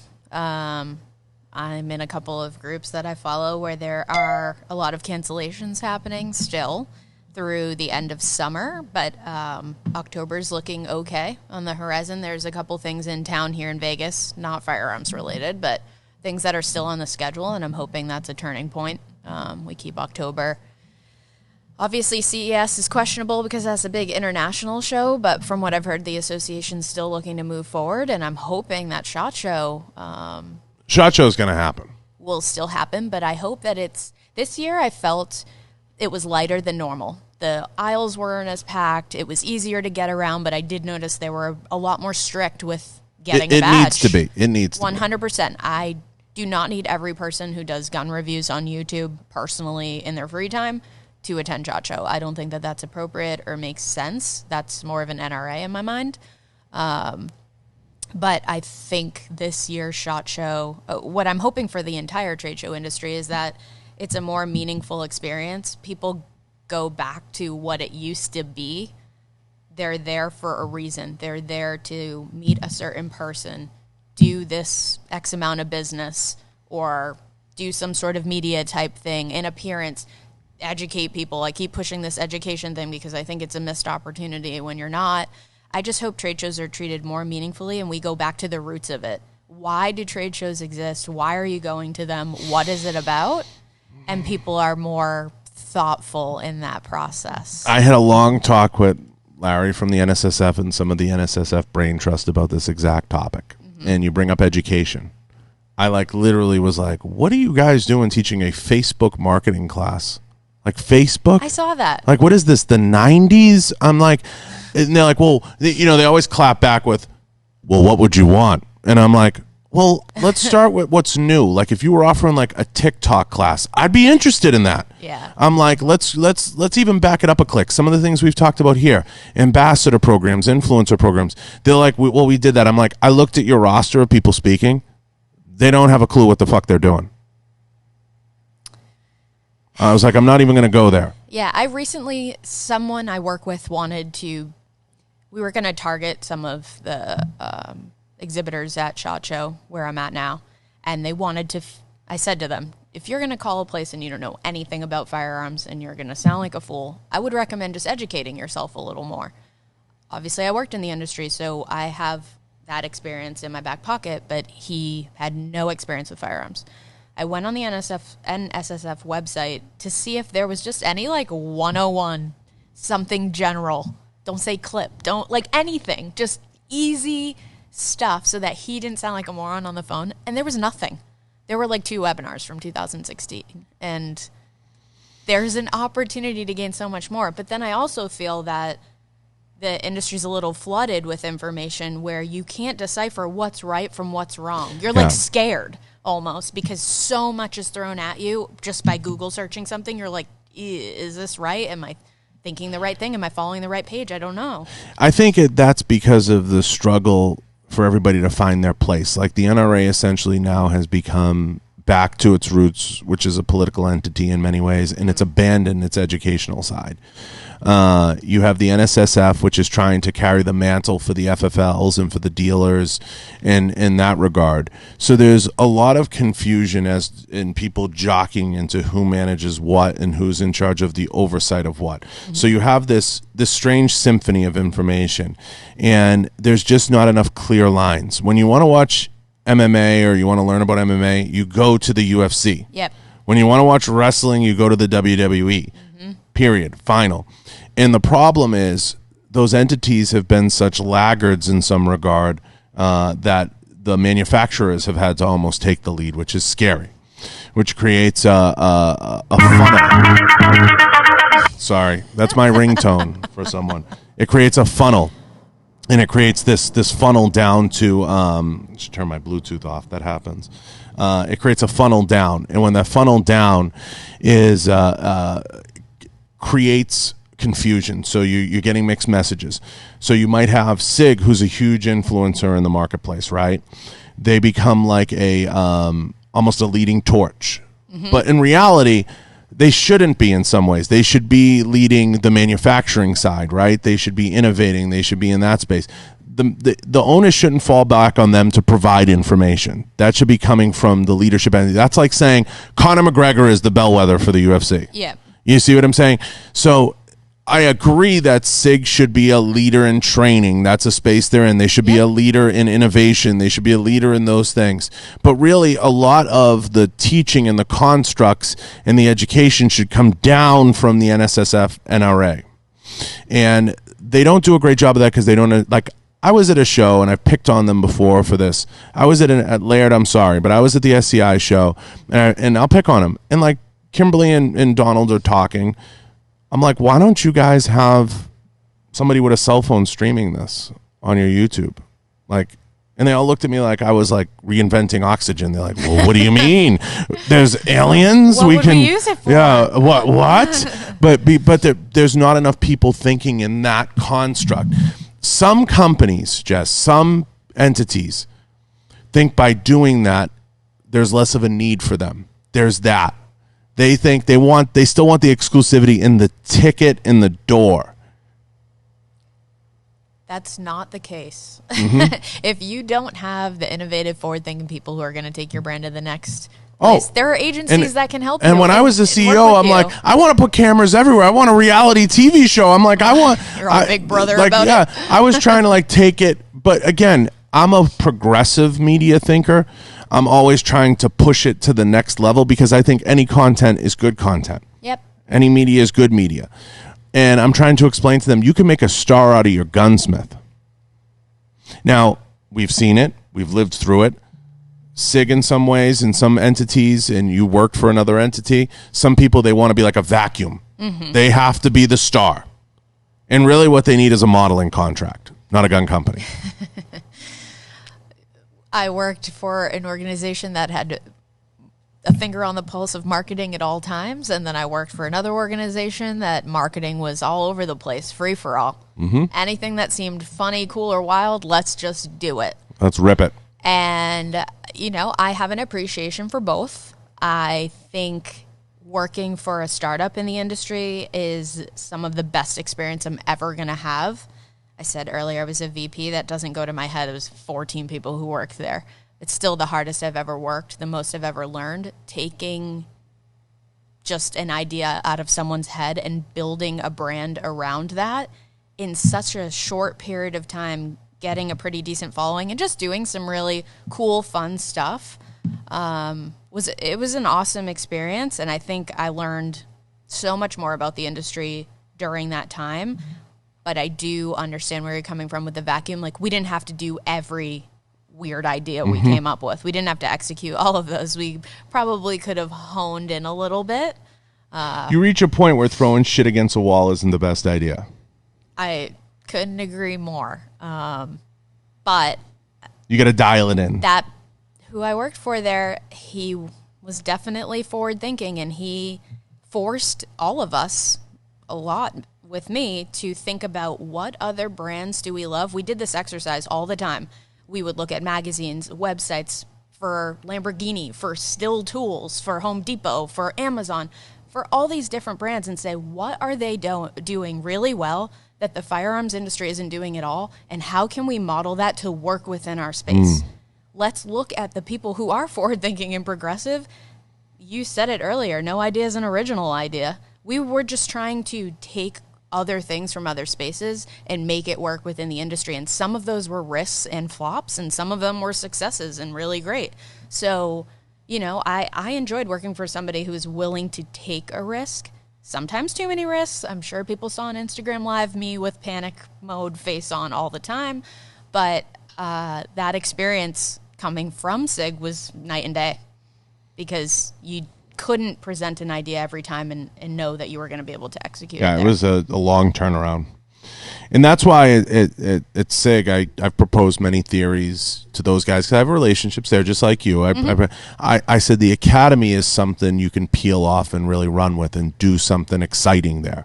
I'm in a couple of groups that I follow where there are a lot of cancellations happening still through the end of summer, but October's looking okay on the horizon. There's a couple things in town here in Vegas, not firearms related, but things that are still on the schedule, and I'm hoping that's a turning point. We keep October. Obviously, CES is questionable because that's a big international show, but from what I've heard, the association's still looking to move forward, and I'm hoping that Shacho Shacho's going to happen. Will still happen, but I hope that this year I felt it was lighter than normal. The aisles weren't as packed. It was easier to get around, but I did notice they were a lot more strict with getting a badge. It needs to be. It needs to 100%. I do not need every person who does gun reviews on YouTube personally in their free time to attend Shacho. I don't think that that's appropriate or makes sense. That's more of an NRA in my mind. But I think this year's SHOT Show, what I'm hoping for the entire trade show industry is that it's a more meaningful experience. People go back to what it used to be. They're there for a reason. They're there to meet a certain person, do this X amount of business, or do some sort of media type thing, an appearance, educate people. I keep pushing this education thing because I think it's a missed opportunity when you're not. I just hope trade shows are treated more meaningfully and we go back to the roots of it. Why do trade shows exist? Why are you going to them? What is it about? And people are more thoughtful in that process. I had a long talk with Larry from the NSSF and some of the NSSF Brain Trust about this exact topic. And you bring up education. I literally was like, what are you guys doing teaching a Facebook marketing class? Like Facebook? I saw that. Like, what is this, the 90s? I'm like... And they're like, well, they always clap back with, well, what would you want? And I'm like, well, let's start with what's new. Like, if you were offering a TikTok class, I'd be interested in that. Yeah. I'm like, let's even back it up a click. Some of the things we've talked about here, ambassador programs, influencer programs. They're like, well, we did that. I'm like, I looked at your roster of people speaking. They don't have a clue what the fuck they're doing. I was like, I'm not even going to go there. Yeah, someone I work with we were going to target some of the exhibitors at SHOT Show where I'm at now, and they wanted to, I said to them, if you're going to call a place and you don't know anything about firearms and you're going to sound like a fool, I would recommend just educating yourself a little more. Obviously, I worked in the industry, so I have that experience in my back pocket, but he had no experience with firearms. I went on the NSSF website to see if there was just any 101, something general. Don't say clip. Don't anything. Just easy stuff so that he didn't sound like a moron on the phone. And there was nothing. There were 2 webinars from 2016. And there's an opportunity to gain so much more. But then I also feel that the industry's a little flooded with information where you can't decipher what's right from what's wrong. You're scared almost because so much is thrown at you just by Google searching something. You're like, is this right? Am I thinking the right thing? Am I following the right page? I don't know. I think that's because of the struggle for everybody to find their place. Like the NRA essentially now has become back to its roots, which is a political entity in many ways, and it's abandoned its educational side. You have the NSSF, which is trying to carry the mantle for the FFLs and for the dealers in that regard. So there's a lot of confusion as in people jockeying into who manages what and who's in charge of the oversight of what. Mm-hmm. So you have this strange symphony of information, and there's just not enough clear lines. When you want to watch MMA or you want to learn about MMA, you go to the UFC. Yep. When you want to watch wrestling, you go to the WWE. Mm-hmm. Period. Final. And the problem is those entities have been such laggards in some regard that the manufacturers have had to almost take the lead, which is scary, which creates a funnel. Sorry, that's my ringtone for someone. It creates a funnel, and it creates this funnel down to I should turn my Bluetooth off. That happens. It creates a funnel down, and when that funnel down is creates confusion. So you're getting mixed messages. So you might have SIG, who's a huge influencer in the marketplace, right? They become like a almost a leading torch. Mm-hmm. But in reality, they shouldn't be in some ways. They should be leading the manufacturing side, right? They should be innovating. They should be in that space. The onus shouldn't fall back on them to provide information. That should be coming from the leadership entity. That's like saying Conor McGregor is the bellwether for the UFC. Yeah. You see what I'm saying? So I agree that SIG should be a leader in training. That's a space they're in. They should be a leader in innovation. They should be a leader in those things. But really, a lot of the teaching and the constructs and the education should come down from the NSSF NRA. And they don't do a great job of that because they don't, like, I was at a show, and I've picked on them before for this. I was at Laird, I'm sorry, but I was at the SCI show, and I'll pick on them. And, like, Kimberly and Donald are talking. I'm like, why don't you guys have somebody with a cell phone streaming this on your YouTube? Like, and they all looked at me like I was like reinventing oxygen. They're like, well, what do you mean? There's aliens. What would we use it for? Yeah. What? But there's not enough people thinking in that construct. Some companies, Jess, some entities think by doing that, there's less of a need for them. There's that. They think they still want the exclusivity in the ticket in the door. That's not the case. Mm-hmm. If you don't have the innovative, forward-thinking people who are going to take your brand to the next place, there are agencies that can help you. And when I was the CEO, I'm like, I want to put cameras everywhere. I want a reality TV show. I'm like, You're a big brother about it. I was trying to like take it. But again, I'm a progressive media thinker. I'm always trying to push it to the next level because I think any content is good content. Yep. Any media is good media. And I'm trying to explain to them, you can make a star out of your gunsmith. Now, we've seen it. We've lived through it. SIG in some ways, in some entities, and you worked for another entity. Some people, they want to be like a vacuum. Mm-hmm. They have to be the star. And really what they need is a modeling contract, not a gun company. I worked for an organization that had a finger on the pulse of marketing at all times, and then I worked for another organization that marketing was all over the place, free for all. Mm-hmm. Anything that seemed funny, cool, or wild, let's just do it. Let's rip it. And, I have an appreciation for both. I think working for a startup in the industry is some of the best experience I'm ever going to have. I said earlier I was a VP. That doesn't go to my head. It was 14 people who worked there. It's still the hardest I've ever worked, the most I've ever learned. Taking just an idea out of someone's head and building a brand around that in such a short period of time, getting a pretty decent following and just doing some really cool, fun stuff. It was an awesome experience, and I think I learned so much more about the industry during that time. But I do understand where you're coming from with the vacuum. Like, we didn't have to do every weird idea we came up with. We didn't have to execute all of those. We probably could have honed in a little bit. You reach a point where throwing shit against a wall isn't the best idea. I couldn't agree more. But you got to dial it in. That who I worked for there, he was definitely forward thinking, and he forced all of us a lot with me to think about what other brands do we love. We did this exercise all the time. We would look at magazines, websites for Lamborghini, for Still Tools, for Home Depot, for Amazon, for all these different brands and say, what are they doing really well that the firearms industry isn't doing at all? And how can we model that to work within our space? Let's look at the people who are forward-thinking and progressive. You said it earlier, no idea is an original idea. We were just trying to take other things from other spaces and make it work within the industry. And some of those were risks and flops, and some of them were successes and really great. So, you know, I enjoyed working for somebody who is willing to take a risk, sometimes too many risks. I'm sure people saw on Instagram Live me with panic mode face on all the time. But that experience coming from SIG was night and day, because you couldn't present an idea every time and know that you were going to be able to execute it. It was a long turnaround. And that's why at SIG, I've proposed many theories to those guys, because I have relationships there just like you. I said the academy is something you can peel off and really run with and do something exciting there.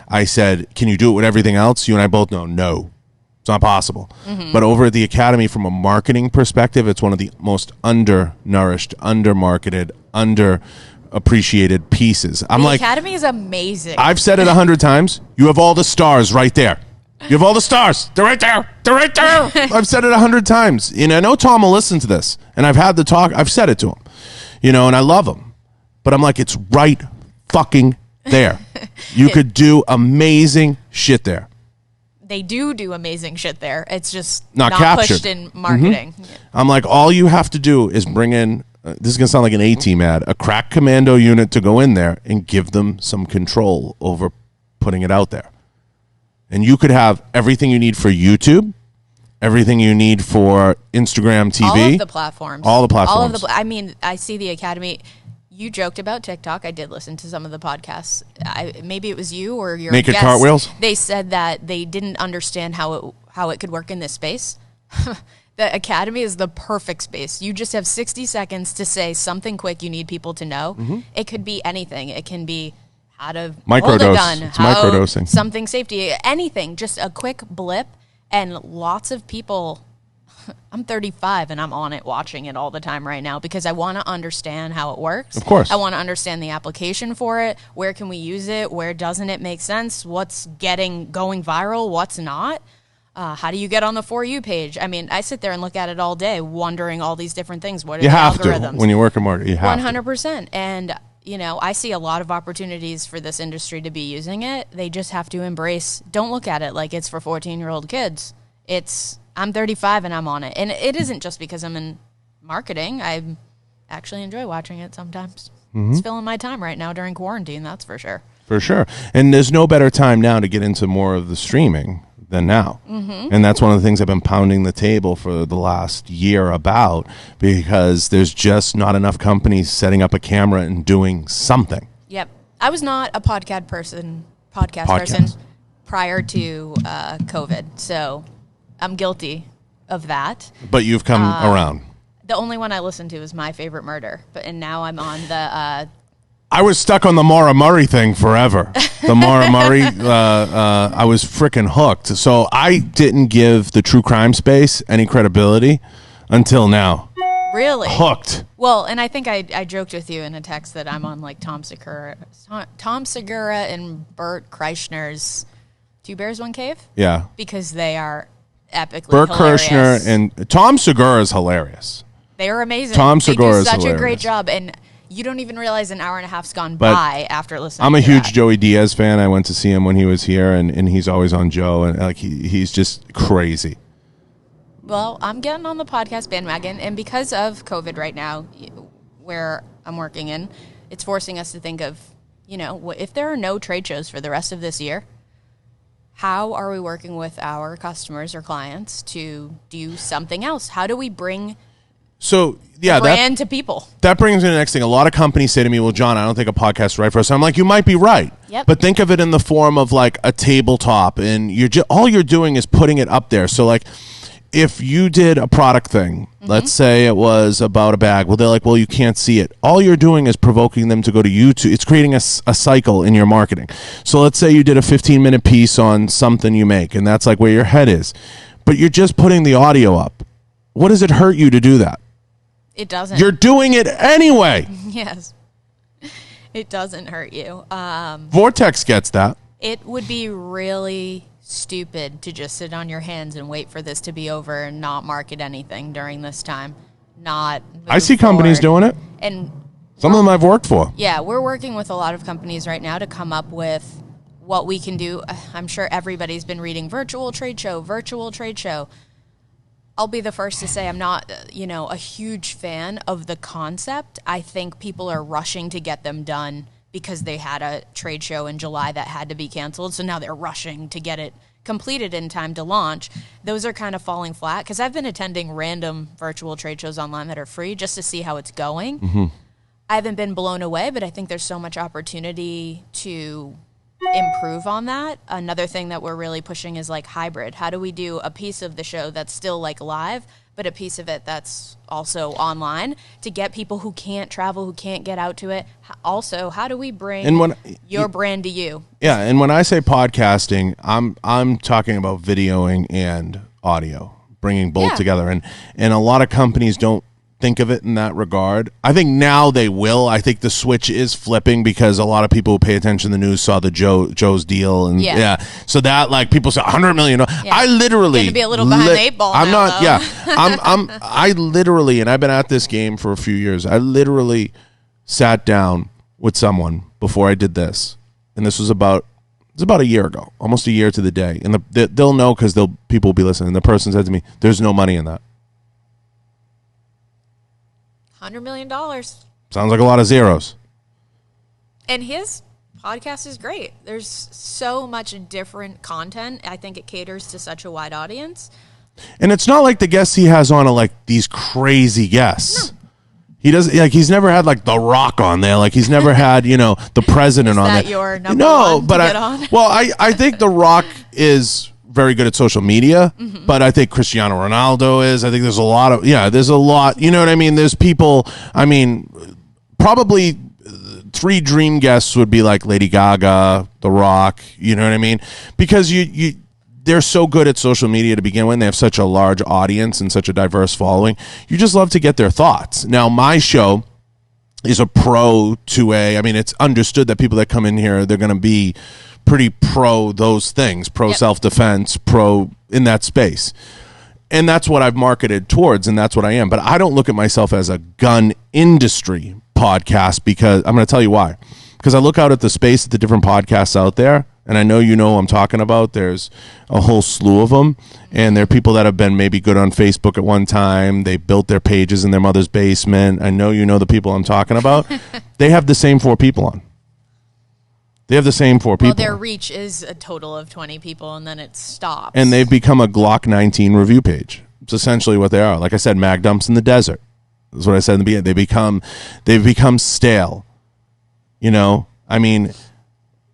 I said, can you do it with everything else? You and I both know, no. It's not possible. But over at the academy, from a marketing perspective, it's one of the most undernourished, undermarketed, underappreciated pieces. I'm the like, academy is amazing. I've said it 100 times. You have all the stars right there. You have all the stars. They're right there. They're right there. I've said it 100 times. And I know Tom will listen to this. And I've had the talk. I've said it to him. You know, and I love him. But I'm like, it's right fucking there. You could do amazing shit there. They do amazing shit there. It's just not pushed in marketing. I'm like, all you have to do is bring in, this is going to sound like an A-team ad, a crack commando unit to go in there and give them some control over putting it out there. And you could have everything you need for YouTube, everything you need for Instagram TV. All of the platforms. All the platforms. I mean, I see the academy. You joked about TikTok. I did listen to some of the podcasts. Maybe it was you or your Naked guest. Cartwheels? They said that they didn't understand how it could work in this space. The academy is the perfect space. You just have 60 seconds to say something quick you need people to know. It could be anything. It can be how to hold a gun. It's microdosing. Something safety. Anything. Just a quick blip. And lots of people... I'm 35 and I'm on it watching it all the time right now because I want to understand how it works. Of course. I want to understand the application for it. Where can we use it? Where doesn't it make sense? What's going viral? What's not? How do you get on the For You page? I mean, I sit there and look at it all day wondering all these different things. What are the algorithms? To. When you work in marketing, you have 100%. And, you know, I see a lot of opportunities for this industry to be using it. They just have to embrace, don't look at it like it's for 14-year-old kids. I'm 35 and I'm on it. And it isn't just because I'm in marketing. I actually enjoy watching it sometimes. It's filling my time right now during quarantine, that's for sure. For sure. And there's no better time now to get into more of the streaming than now. And that's one of the things I've been pounding the table for the last year about, because there's just not enough companies setting up a camera and doing something. Yep. I was not a podcast person prior to COVID, so... I'm guilty of that. But you've come around. The only one I listened to is My Favorite Murder. And now I'm on the... I was stuck on the Maura Murray thing forever. The Maura Murray, I was freaking hooked. So I didn't give the true crime space any credibility until now. Really? Hooked. Well, and I think I joked with you in a text that I'm on like Tom Segura and Bert Kreischer's Two Bears, One Cave? Yeah. Because they are... epically Bert hilarious. Kirshner and Tom Segura is hilarious. They are amazing. Tom Segura is such hilarious. a great job, and you don't even realize an hour and a half's gone by after listening. I'm a to huge that. Joey Diaz fan. I went to see him when he was here, and he's always on Joe, and like he's just crazy. Well, I'm getting on the podcast bandwagon, and because of COVID right now, where I'm working in, it's forcing us to think of, you know, if there are no trade shows for the rest of this year, how are we working with our customers or clients to do something else? How do we bring brand to people? That brings me to the next thing. A lot of companies say to me, well, John, I don't think a podcast is right for us. I'm like, you might be right. Yep. But think of it in the form of like a tabletop, and all you're doing is putting it up there. So like if you did a product thing, let's say it was about a bag, well, they're like, well, you can't see it. All you're doing is provoking them to go to YouTube. It's creating a cycle in your marketing. So let's say you did a 15-minute piece on something you make, and that's like where your head is. But you're just putting the audio up. What does it hurt you to do that? It doesn't. You're doing it anyway. Yes. It doesn't hurt you. Vortex gets that. It would be really stupid to just sit on your hands and wait for this to be over and not market anything during this time. I see companies doing it. And some of them I've worked for. Yeah, we're working with a lot of companies right now to come up with what we can do. I'm sure everybody's been reading virtual trade show. I'll be the first to say I'm not, a huge fan of the concept. I think people are rushing to get them done because they had a trade show in July that had to be canceled. So now they're rushing to get it completed in time to launch. Those are kind of falling flat because I've been attending random virtual trade shows online that are free just to see how it's going. Mm-hmm. I haven't been blown away, but I think there's so much opportunity to improve on that. Another thing that we're really pushing is like hybrid. How do we do a piece of the show that's still like live, but a piece of it that's also online to get people who can't travel, who can't get out to it? Also, how do we bring your brand to you? Yeah, and when I say podcasting, I'm talking about videoing and audio, bringing both together. And a lot of companies don't think of it in that regard. I think now they will. I think the switch is flipping because a lot of people who pay attention to the news saw the Joe's deal, and so that like people say $100 million. I literally going to be a little behind the eight ball. I'm now, not. though. Yeah, I literally, and I've been at this game for a few years. I literally sat down with someone before I did this, and this was about a year ago, almost a year to the day, and they'll know because people will be listening. The person said to me, "There's no money in that." $100 million. Sounds like a lot of zeros. And his podcast is great. There's so much different content. I think it caters to such a wide audience. And it's not like the guests he has on are like these crazy guests. No. He doesn't he's never had like The Rock on there. Like he's never had, the president on there. Is that your number one to get on? Well, I think The Rock is very good at social media, but I think Cristiano Ronaldo is. I think there's a lot. You know what I mean? There's people, probably 3 dream guests would be like Lady Gaga, The Rock, you know what I mean? Because they're so good at social media to begin with. They have such a large audience and such a diverse following. You just love to get their thoughts. Now, my show is a pro to it's understood that people that come in here, they're going to be pretty pro those things, pro self-defense, pro in that space. And that's what I've marketed towards, and that's what I am. But I don't look at myself as a gun industry podcast because I'm going to tell you why. Because I look out at the space at the different podcasts out there, and I know who I'm talking about. There's a whole slew of them, and there are people that have been maybe good on Facebook at one time. They built their pages in their mother's basement. I know the people I'm talking about. They have the same 4 people on. They have the same 4 people. Well, their reach is a total of 20 people, and then it stops. And they've become a Glock 19 review page. It's essentially what they are. Like I said, mag dumps in the desert. That's what I said in the beginning. They've become stale.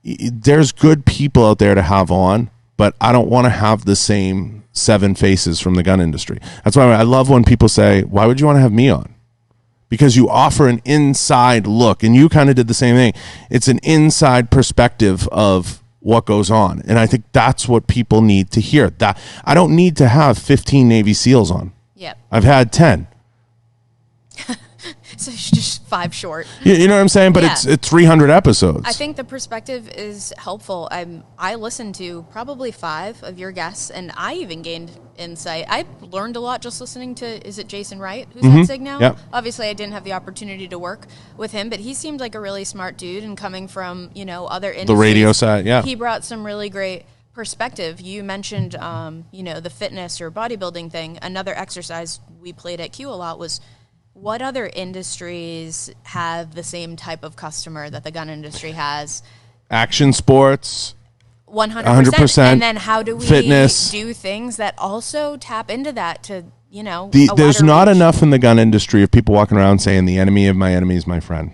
There's good people out there to have on, but I don't want to have the same 7 faces from the gun industry. That's why I love when people say, why would you want to have me on? Because you offer an inside look, and you kind of did the same thing. It's an inside perspective of what goes on, and I think that's what people need to hear. That I don't need to have 15 Navy SEALs on. Yep. I've had 10. So it's just 5 short. You know what I'm saying? But it's 300 episodes. I think the perspective is helpful. I listened to probably 5 of your guests, and I even gained insight. I learned a lot just listening to, is it Jason Wright, who's at SIG now? Yep. Obviously, I didn't have the opportunity to work with him, but he seemed like a really smart dude, and coming from, other industries. The radio side, yeah. He brought some really great perspective. You mentioned, the fitness or bodybuilding thing. Another exercise we played at Q a lot was, what other industries have the same type of customer that the gun industry has? Action sports. 100%. And then how do we fitness. Do things that also tap into that to, there's not enough in the gun industry of people walking around saying the enemy of my enemy is my friend.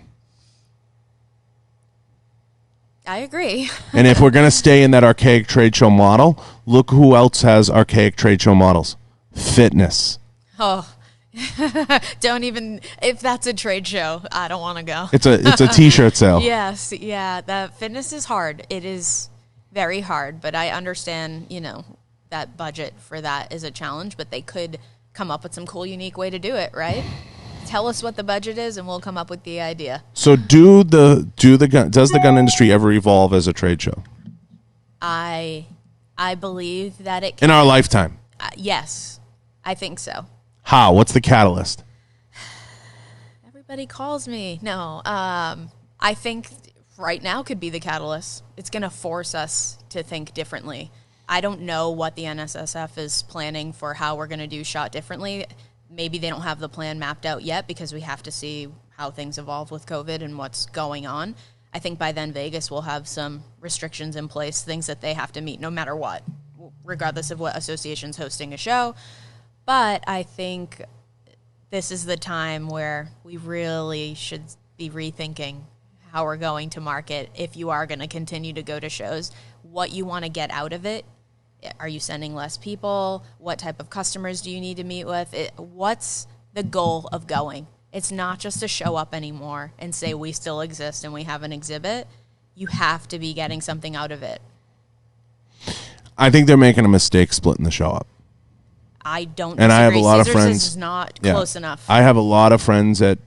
I agree. And if we're going to stay in that archaic trade show model, look who else has archaic trade show models. Fitness. Oh, don't even, if that's a trade show, I don't want to go. It's a t-shirt sale. Yes, yeah, the fitness is hard. It is very hard, but I understand, that budget for that is a challenge, but they could come up with some cool, unique way to do it, right? Tell us what the budget is, and we'll come up with the idea. So, does the gun industry ever evolve as a trade show? I believe that it can. In our lifetime? Yes, I think so. How? What's the catalyst? Everybody calls me. No, I think right now could be the catalyst. It's going to force us to think differently. I don't know what the NSSF is planning for how we're going to do SHOT differently. Maybe they don't have the plan mapped out yet because we have to see how things evolve with COVID and what's going on. I think by then Vegas will have some restrictions in place, things that they have to meet no matter what, regardless of what association's hosting a show. But I think this is the time where we really should be rethinking how we're going to market if you are going to continue to go to shows, what you want to get out of it. Are you sending less people? What type of customers do you need to meet with? What's the goal of going? It's not just to show up anymore and say we still exist and we have an exhibit. You have to be getting something out of it. I think they're making a mistake splitting the show up. I don't and disagree. I have a lot Caesars of friends. is not close enough. I have a lot of friends at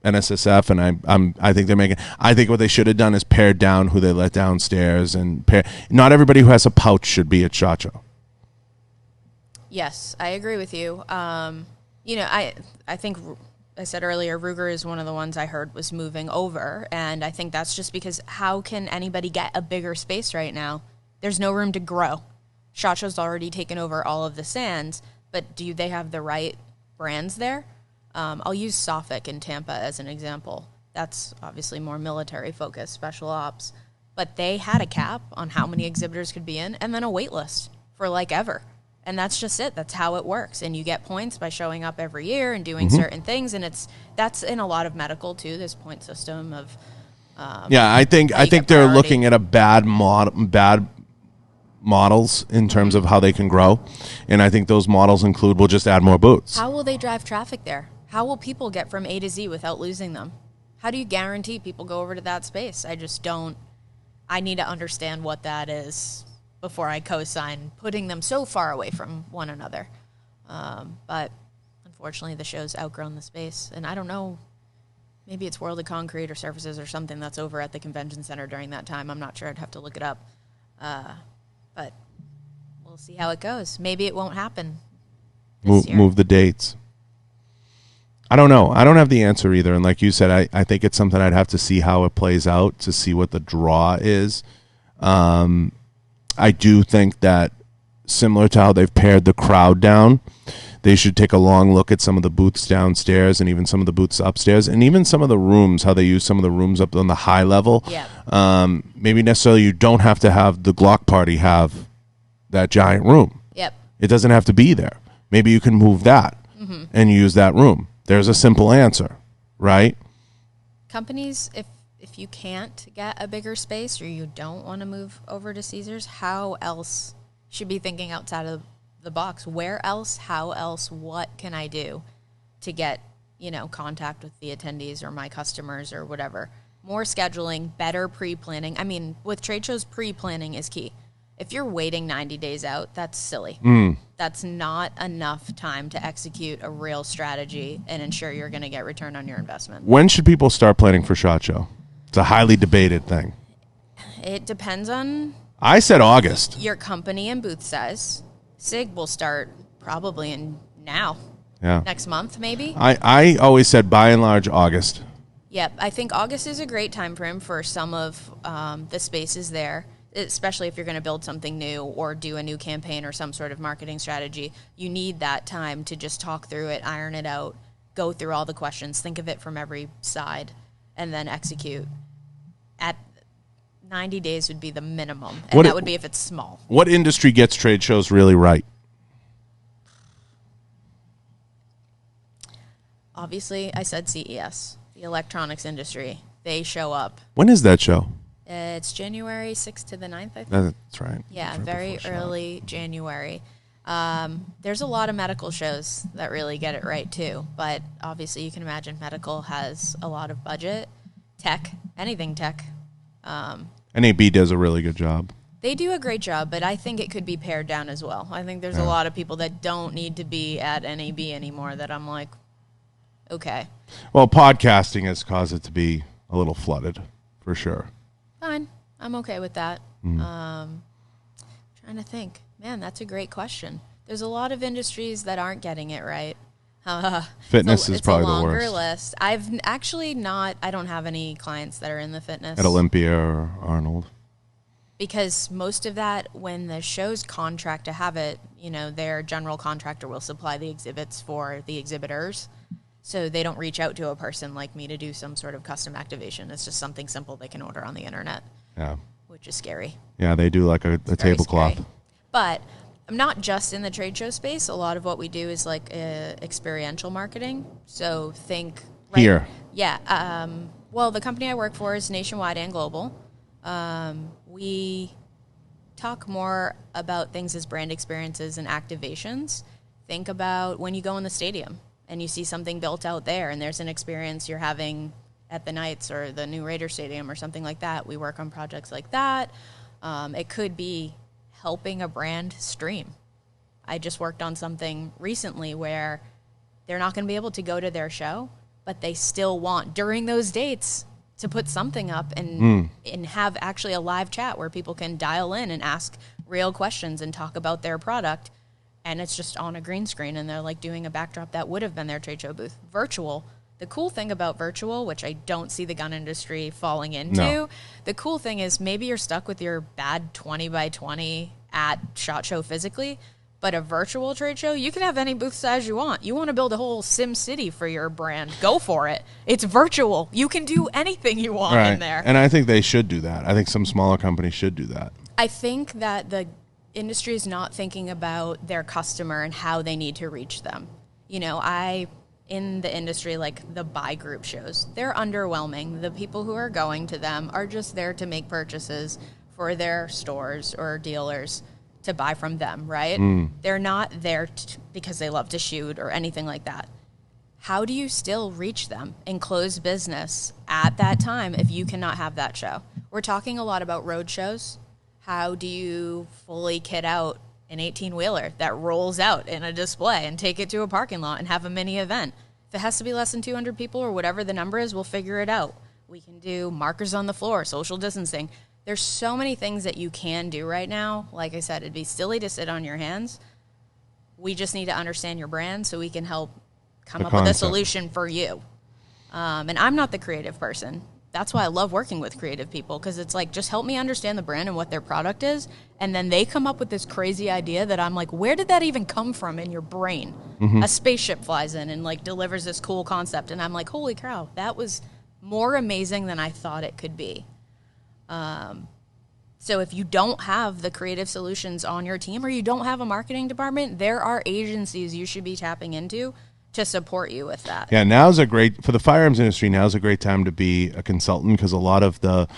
NSSF, and I think they're making. I think what they should have done is pared down who they let downstairs, and not everybody who has a pouch should be at Shacho. Yes, I agree with you. I think I said earlier, Ruger is one of the ones I heard was moving over, and I think that's just because how can anybody get a bigger space right now? There's no room to grow. Shacho's already taken over all of the sands, but do they have the right brands there? I'll use Suffolk in Tampa as an example. That's obviously more military focused, special ops. But they had a cap on how many exhibitors could be in and then a wait list for like ever. And that's just it. That's how it works. And you get points by showing up every year and doing certain things. And that's in a lot of medical too, this point system of I think they're looking at a bad models in terms of how they can grow. And I think those models include we'll just add more booths. How will they drive traffic there? How will people get from A to Z without losing them? How do you guarantee people go over to that space? I just don't. I need to understand what that is before I co-sign putting them so far away from one another. But unfortunately, the show's outgrown the space. And I don't know, maybe it's World of Concrete or Surfaces or something that's over at the convention center during that time. I'm not sure. I'd have to look it up. But we'll see how it goes. Maybe it won't happen this year. Move the dates. I don't know. I don't have the answer either. And like you said, I think it's something I'd have to see how it plays out to see what the draw is. I do think that similar to how they've pared the crowd down, they should take a long look at some of the booths downstairs and even some of the booths upstairs and even some of the rooms, how they use some of the rooms up on the high level. Yeah. Maybe necessarily you don't have to have the Glock party have that giant room. Yep. It doesn't have to be there. Maybe you can move that and use that room. There's a simple answer, right? Companies, if you can't get a bigger space or you don't want to move over to Caesars, how else should be thinking outside of the box? Where else? How else? What can I do to get, contact with the attendees or my customers or whatever? More scheduling, better pre-planning. I mean, with trade shows, pre-planning is key. If you're waiting 90 days out, that's silly. That's not enough time to execute a real strategy and ensure you're going to get return on your investment. When should people start planning for SHOT Show? It's a highly debated thing. It depends on... I said August. Your company and booth size. SIG will start probably now. Yeah. Next month, maybe. I always said by and large August. Yep. I think August is a great time frame for some of the spaces there, especially if you're going to build something new or do a new campaign or some sort of marketing strategy. You need that time to just talk through it, iron it out, go through all the questions, think of it from every side, and then execute. At 90 days would be the minimum, and that would be if it's small. What industry gets trade shows really right? Obviously, I said CES, the electronics industry. They show up. When is that show? It's January 6th to the 9th, I think. That's right. Yeah, very early January. There's a lot of medical shows that really get it right too, but obviously you can imagine medical has a lot of budget. Tech, anything tech. NAB does a really good job. They do a great job, but I think it could be pared down as well. I think there's a lot of people that don't need to be at NAB anymore that I'm like, okay. Well, podcasting has caused it to be a little flooded, for sure. Fine. I'm okay with that. Trying to think. Man, that's a great question. There's a lot of industries that aren't getting it right. Fitness is probably the worst. It's a longer worst. list. I've actually not, I don't have any clients that are in the fitness. At Olympia or Arnold. Because most of that, when the shows contract to have it, their general contractor will supply the exhibits for the exhibitors. So they don't reach out to a person like me to do some sort of custom activation. It's just something simple they can order on the internet. Yeah. Which is scary. Yeah, they do like a tablecloth. Scary. But I'm not just in the trade show space. A lot of what we do is like experiential marketing. So think... Right, here. Yeah. Well, the company I work for is nationwide and global. We talk more about things as brand experiences and activations. Think about when you go in the stadium and you see something built out there and there's an experience you're having at the Knights or the new Raider Stadium or something like that. We work on projects like that. It could be helping a brand stream. I just worked on something recently where they're not going to be able to go to their show, but they still want, during those dates, to put something up and have actually a live chat where people can dial in and ask real questions and talk about their product. And it's just on a green screen, and they're like doing a backdrop that would have been their trade show booth. Virtual. The cool thing about virtual, which I don't see the gun industry falling into, the cool thing is maybe you're stuck with your bad 20 by 20 at SHOT Show physically, but a virtual trade show, you can have any booth size you want. You want to build a whole Sim City for your brand, go for it. It's virtual. You can do anything you want in there. And I think they should do that. I think some smaller companies should do that. I think that the industry is not thinking about their customer and how they need to reach them. In the industry, like the buy group shows, they're underwhelming. The people who are going to them are just there to make purchases for their stores or dealers to buy from them, right? They're not there because they love to shoot or anything like that. How do you still reach them and close business at that time if you cannot have that show? We're talking a lot about road shows. How do you fully kit out an 18-wheeler that rolls out in a display and take it to a parking lot and have a mini event? If it has to be less than 200 people or whatever the number is, we'll figure it out. We can do markers on the floor, social distancing. There's so many things that you can do right now. Like I said, it'd be silly to sit on your hands. We just need to understand your brand so we can help come up with a solution for you. And I'm not the creative person. That's why I love working with creative people, because it's like, just help me understand the brand and what their product is, and then they come up with this crazy idea that I'm like, where did that even come from in your brain? A spaceship flies in and like delivers this cool concept, and I'm like, holy cow, that was more amazing than I thought it could be. So if you don't have the creative solutions on your team, or you don't have a marketing department, there are agencies you should be tapping into to support you with that. Yeah, for the firearms industry, now's a great time to be a consultant, because a lot of the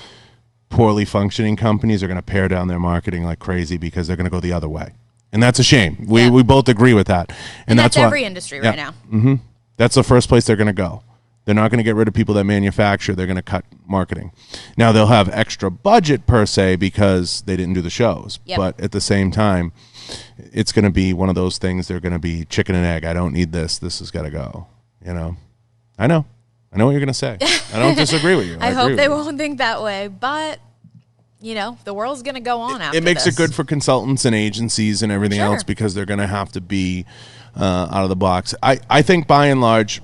poorly functioning companies are going to pare down their marketing like crazy because they're going to go the other way. And that's a shame. We both agree with that. And that's every industry right now. That's the first place they're going to go. They're not going to get rid of people that manufacture. They're going to cut marketing. Now, they'll have extra budget per se because they didn't do the shows. But at the same time, it's going to be one of those things. They're going to be chicken and egg. I don't need this. This has got to go. I know what you're going to say. I don't disagree with you. I hope they won't think that way. But, the world's going to go on after this. It makes it good for consultants and agencies and everything else, because they're going to have to be out of the box. I think by and large,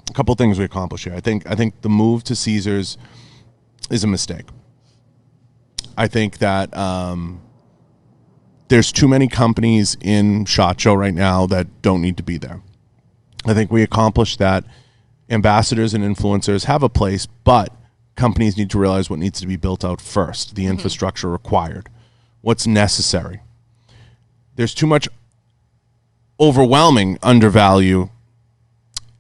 a couple things we accomplish here. I think the move to Caesars is a mistake. I think that there's too many companies in SHOT Show right now that don't need to be there. I think we accomplished that. Ambassadors and influencers have a place, but companies need to realize what needs to be built out first, the infrastructure required, what's necessary. There's too much overwhelming undervalue,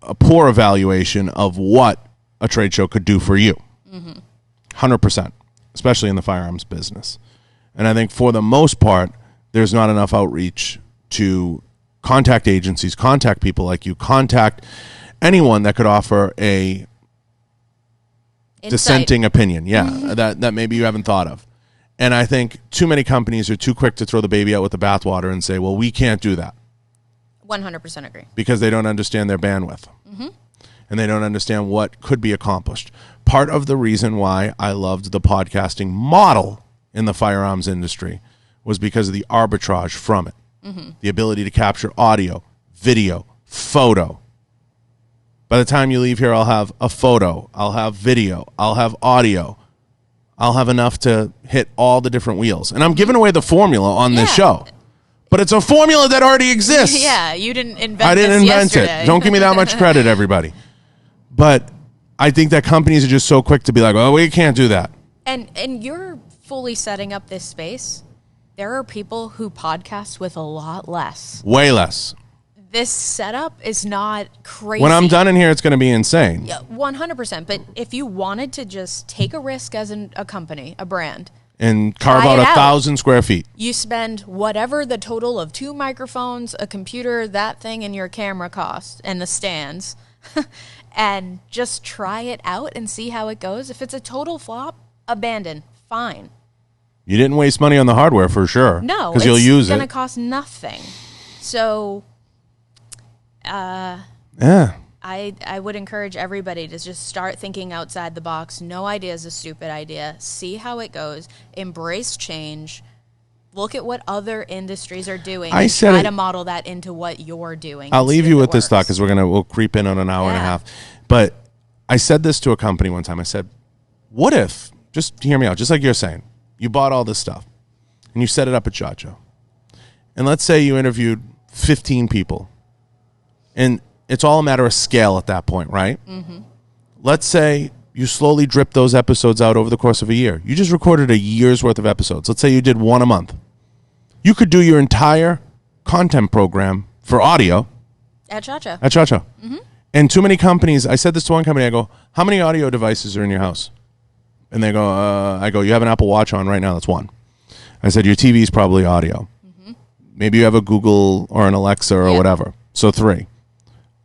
a poor evaluation of what a trade show could do for you. 100%, especially in the firearms business. And I think for the most part, there's not enough outreach to contact agencies, contact people like you, contact anyone that could offer a dissenting opinion. Yeah, that maybe you haven't thought of. And I think too many companies are too quick to throw the baby out with the bathwater and say, well, we can't do that. 100% agree. Because they don't understand their bandwidth. And they don't understand what could be accomplished. Part of the reason why I loved the podcasting model in the firearms industry was because of the arbitrage from it. The ability to capture audio, video, photo. By the time you leave here, I'll have a photo, I'll have video, I'll have audio. I'll have enough to hit all the different wheels. And I'm giving away the formula on this show. But it's a formula that already exists. Yeah, you didn't invent I didn't this invent yesterday. it. Don't give me that much credit, everybody. But I think that companies are just so quick to be like, oh, we can't do that. And you're fully setting up this space. There are people who podcast with a lot less. Way less. This setup is not crazy. When I'm done in here, it's going to be insane. Yeah, 100%. But if you wanted to just take a risk as a company, a brand, and carve try out it 1,000 square feet. You spend whatever the total of 2 microphones, a computer, that thing, and your camera cost, and the stands, and just try it out and see how it goes. If it's a total flop, abandon. Fine. You didn't waste money on the hardware for sure. No, because you'll use it. It's going to cost nothing. So, yeah. I would encourage everybody to just start thinking outside the box. No idea is a stupid idea. See how it goes. Embrace change. Look at what other industries are doing. I and said try it- to model that into what you're doing. I'll and leave see you if with it this thought works. because we'll creep in on an hour and a Yeah. half. But I said this to a company one time. I said, what if, just hear me out, just like you're saying, you bought all this stuff and you set it up at Shacho. And let's say you interviewed 15 people. And it's all a matter of scale at that point, right? Let's say you slowly drip those episodes out over the course of a year. You just recorded a year's worth of episodes. Let's say you did one a month. You could do your entire content program for audio At Shacho. at Shacho. And too many companies, I said this to one company, I go, how many audio devices are in your house? And they go, I go, you have an Apple Watch on right now, that's one. I said, your TV is probably audio. Maybe you have a Google or an Alexa or whatever. So 3.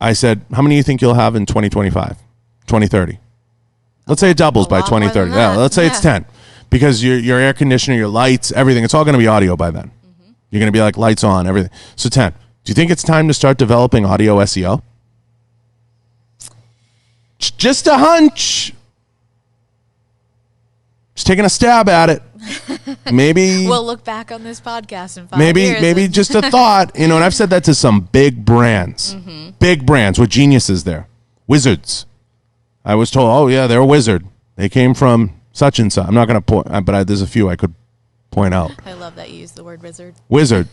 I said, how many do you think you'll have in 2025, 2030? Let's say it doubles by lot more than 2030. Yeah, that. let's say it's 10. Because your air conditioner, your lights, everything, it's all going to be audio by then. You're going to be like lights on, everything. So 10. Do you think it's time to start developing audio SEO? Just a hunch. Just taking a stab at it. Maybe We'll look back on this podcast in 5 years. maybe and- just a thought, and I've said that to some big brands. Big brands with geniuses there. Wizards. I was told, oh yeah, they're a wizard. They came from such and such. I'm not going to point, but there's a few I could point out. I love that you use the word wizard. Wizard.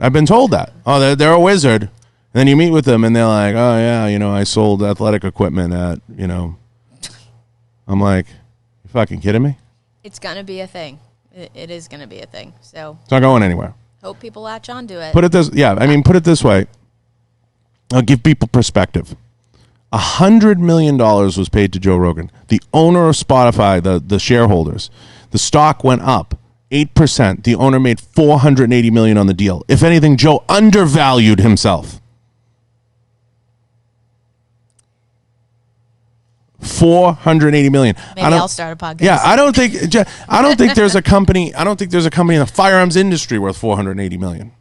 I've been told that. Oh, they're a wizard. And then you meet with them and they're like, oh yeah, I sold athletic equipment at, I'm like, you fucking kidding me? It's going to be a thing. It is going to be a thing. So It's not going anywhere. hope people latch onto it. Put it this way. I'll give people perspective. $100 million was paid to Joe Rogan. The owner of Spotify, the shareholders, the stock went up 8%. The owner made $480 million on the deal. If anything, Joe undervalued himself. $480 million. Maybe I'll start a podcast. Yeah, I don't think there's a company. I don't think there's a company in the firearms industry worth $480 million.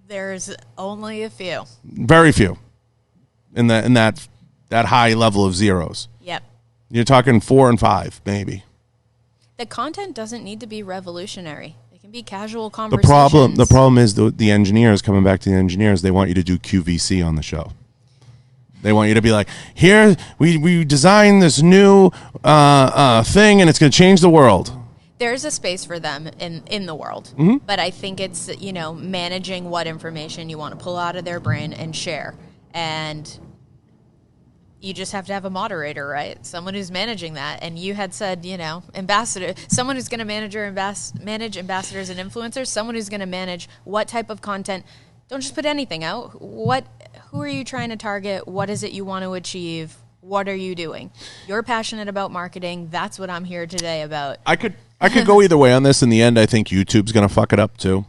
There's only a few. Very few. In that high level of zeros. Yep. You're talking 4 and 5, maybe. The content doesn't need to be revolutionary. It can be casual The conversations. problem is the engineers, coming back to the engineers, they want you to do QVC on the show. They want you to be like, here, we designed this new thing, and it's going to change the world. There's a space for them in the world. But I think it's, managing what information you want to pull out of their brain and share. And you just have to have a moderator, right? Someone who's managing that. And you had said, ambassador, someone who's going to manage ambassadors and influencers, someone who's going to manage what type of content. Don't just put anything out. Who are you trying to target? What is it you want to achieve? What are you doing? You're passionate about marketing. That's what I'm here today about. I could go either way on this. In the end, I think YouTube's going to fuck it up too.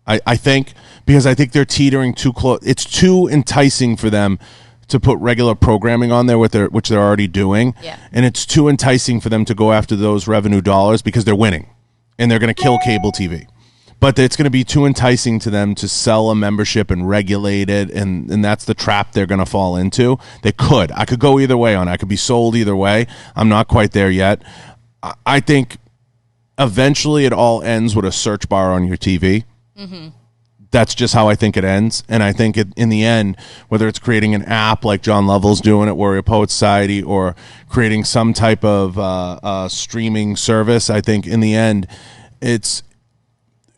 I think, because I think they're teetering too close. It's too enticing for them to put regular programming on there which they're already doing. Yeah. And it's too enticing for them to go after those revenue dollars because they're winning and they're going to kill cable TV. But it's going to be too enticing to them to sell a membership and regulate it, and that's the trap they're going to fall into. I could go either way on it. I could be sold either way. I'm not quite there yet. I think eventually it all ends with a search bar on your TV. Mm-hmm. That's just how I think it ends. And I think in the end, whether it's creating an app like John Lovell's doing at Warrior Poet Society or creating some type of streaming service, I think in the end,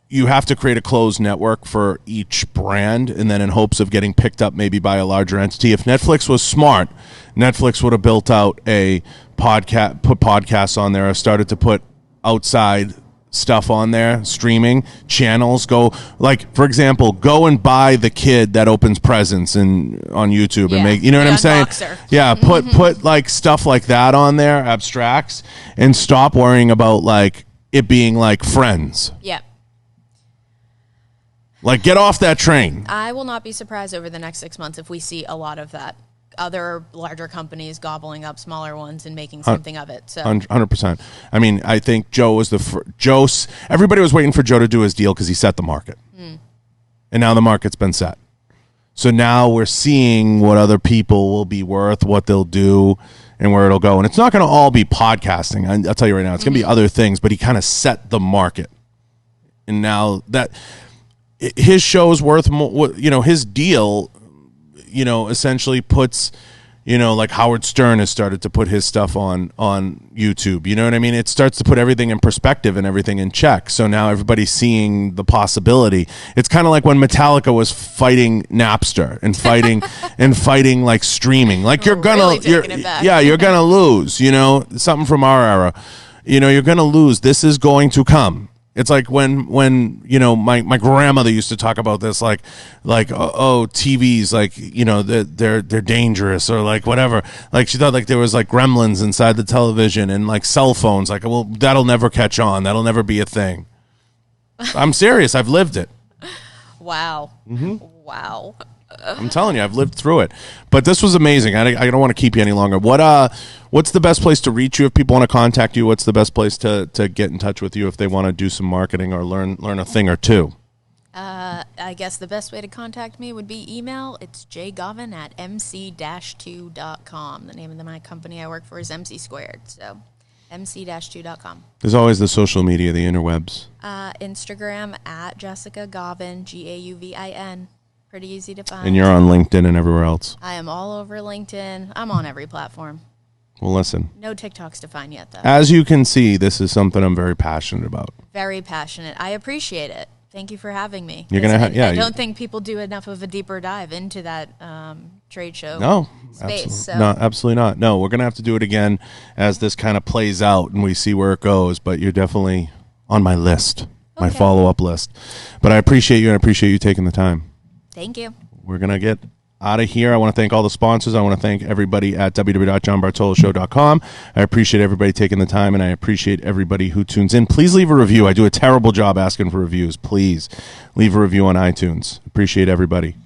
you have to create a closed network for each brand, and then in hopes of getting picked up maybe by a larger entity. If Netflix was smart, Netflix would have built out a podcast, put podcasts on there, or started to put outside stuff on there, streaming channels. Go, like, for example, go and buy the kid that opens presents on YouTube and make, you know what I'm saying? Yeah, put like stuff like that on there, abstracts, and stop worrying about like it being like Friends. Yeah. Like, get off that train. I will not be surprised over the next 6 months if we see a lot of that. Other larger companies gobbling up smaller ones and making something of it. So 100%. I mean, I think Joe was everybody was waiting for Joe to do his deal because he set the market. And now the market's been set. So now we're seeing what other people will be worth, what they'll do, and where it'll go. And it's not going to all be podcasting. I'll tell you right now. It's going to be other things, but he kind of set the market. And now that his show is worth more, his deal, essentially puts, like Howard Stern has started to put his stuff on YouTube. You know what I mean? It starts to put everything in perspective and everything in check. So now everybody's seeing the possibility. It's kind of like when Metallica was fighting Napster and fighting like streaming. Like you're gonna lose. Something from our era. You're gonna lose. This is going to come. It's like when my grandmother used to talk about this, like TVs, like they're dangerous, or like whatever. Like she thought like there was like gremlins inside the television, and like cell phones. Like, well, that'll never catch on. That'll never be a thing. I'm serious. I've lived it. Wow. Mm-hmm. Wow. I'm telling you, I've lived through it. But this was amazing. I don't want to keep you any longer. What's the best place to reach you if people want to contact you? What's the best place to get in touch with you if they want to do some marketing or learn a thing or two? I guess the best way to contact me would be email. It's jgauvin@mc-2.com. The name of my company I work for is MC Squared. So mc-2.com. There's always the social media, the interwebs. Instagram @Jessica Gauvin, Gauvin. Pretty easy to find. And you're on LinkedIn and everywhere else. I am all over LinkedIn. I'm on every platform. Well, listen. No TikToks to find yet, though. As you can see, this is something I'm very passionate about. Very passionate. I appreciate it. Thank you for having me. You're gonna, I don't think people do enough of a deeper dive into that trade show space. Absolutely not. No, we're gonna have to do it again as this kind of plays out and we see where it goes. But you're definitely on my list, my follow-up list. But I appreciate you, and I appreciate you taking the time. Thank you. We're going to get out of here. I want to thank all the sponsors. I want to thank everybody at www.johnbartoloshow.com. I appreciate everybody taking the time, and I appreciate everybody who tunes in. Please leave a review. I do a terrible job asking for reviews. Please leave a review on iTunes. Appreciate everybody.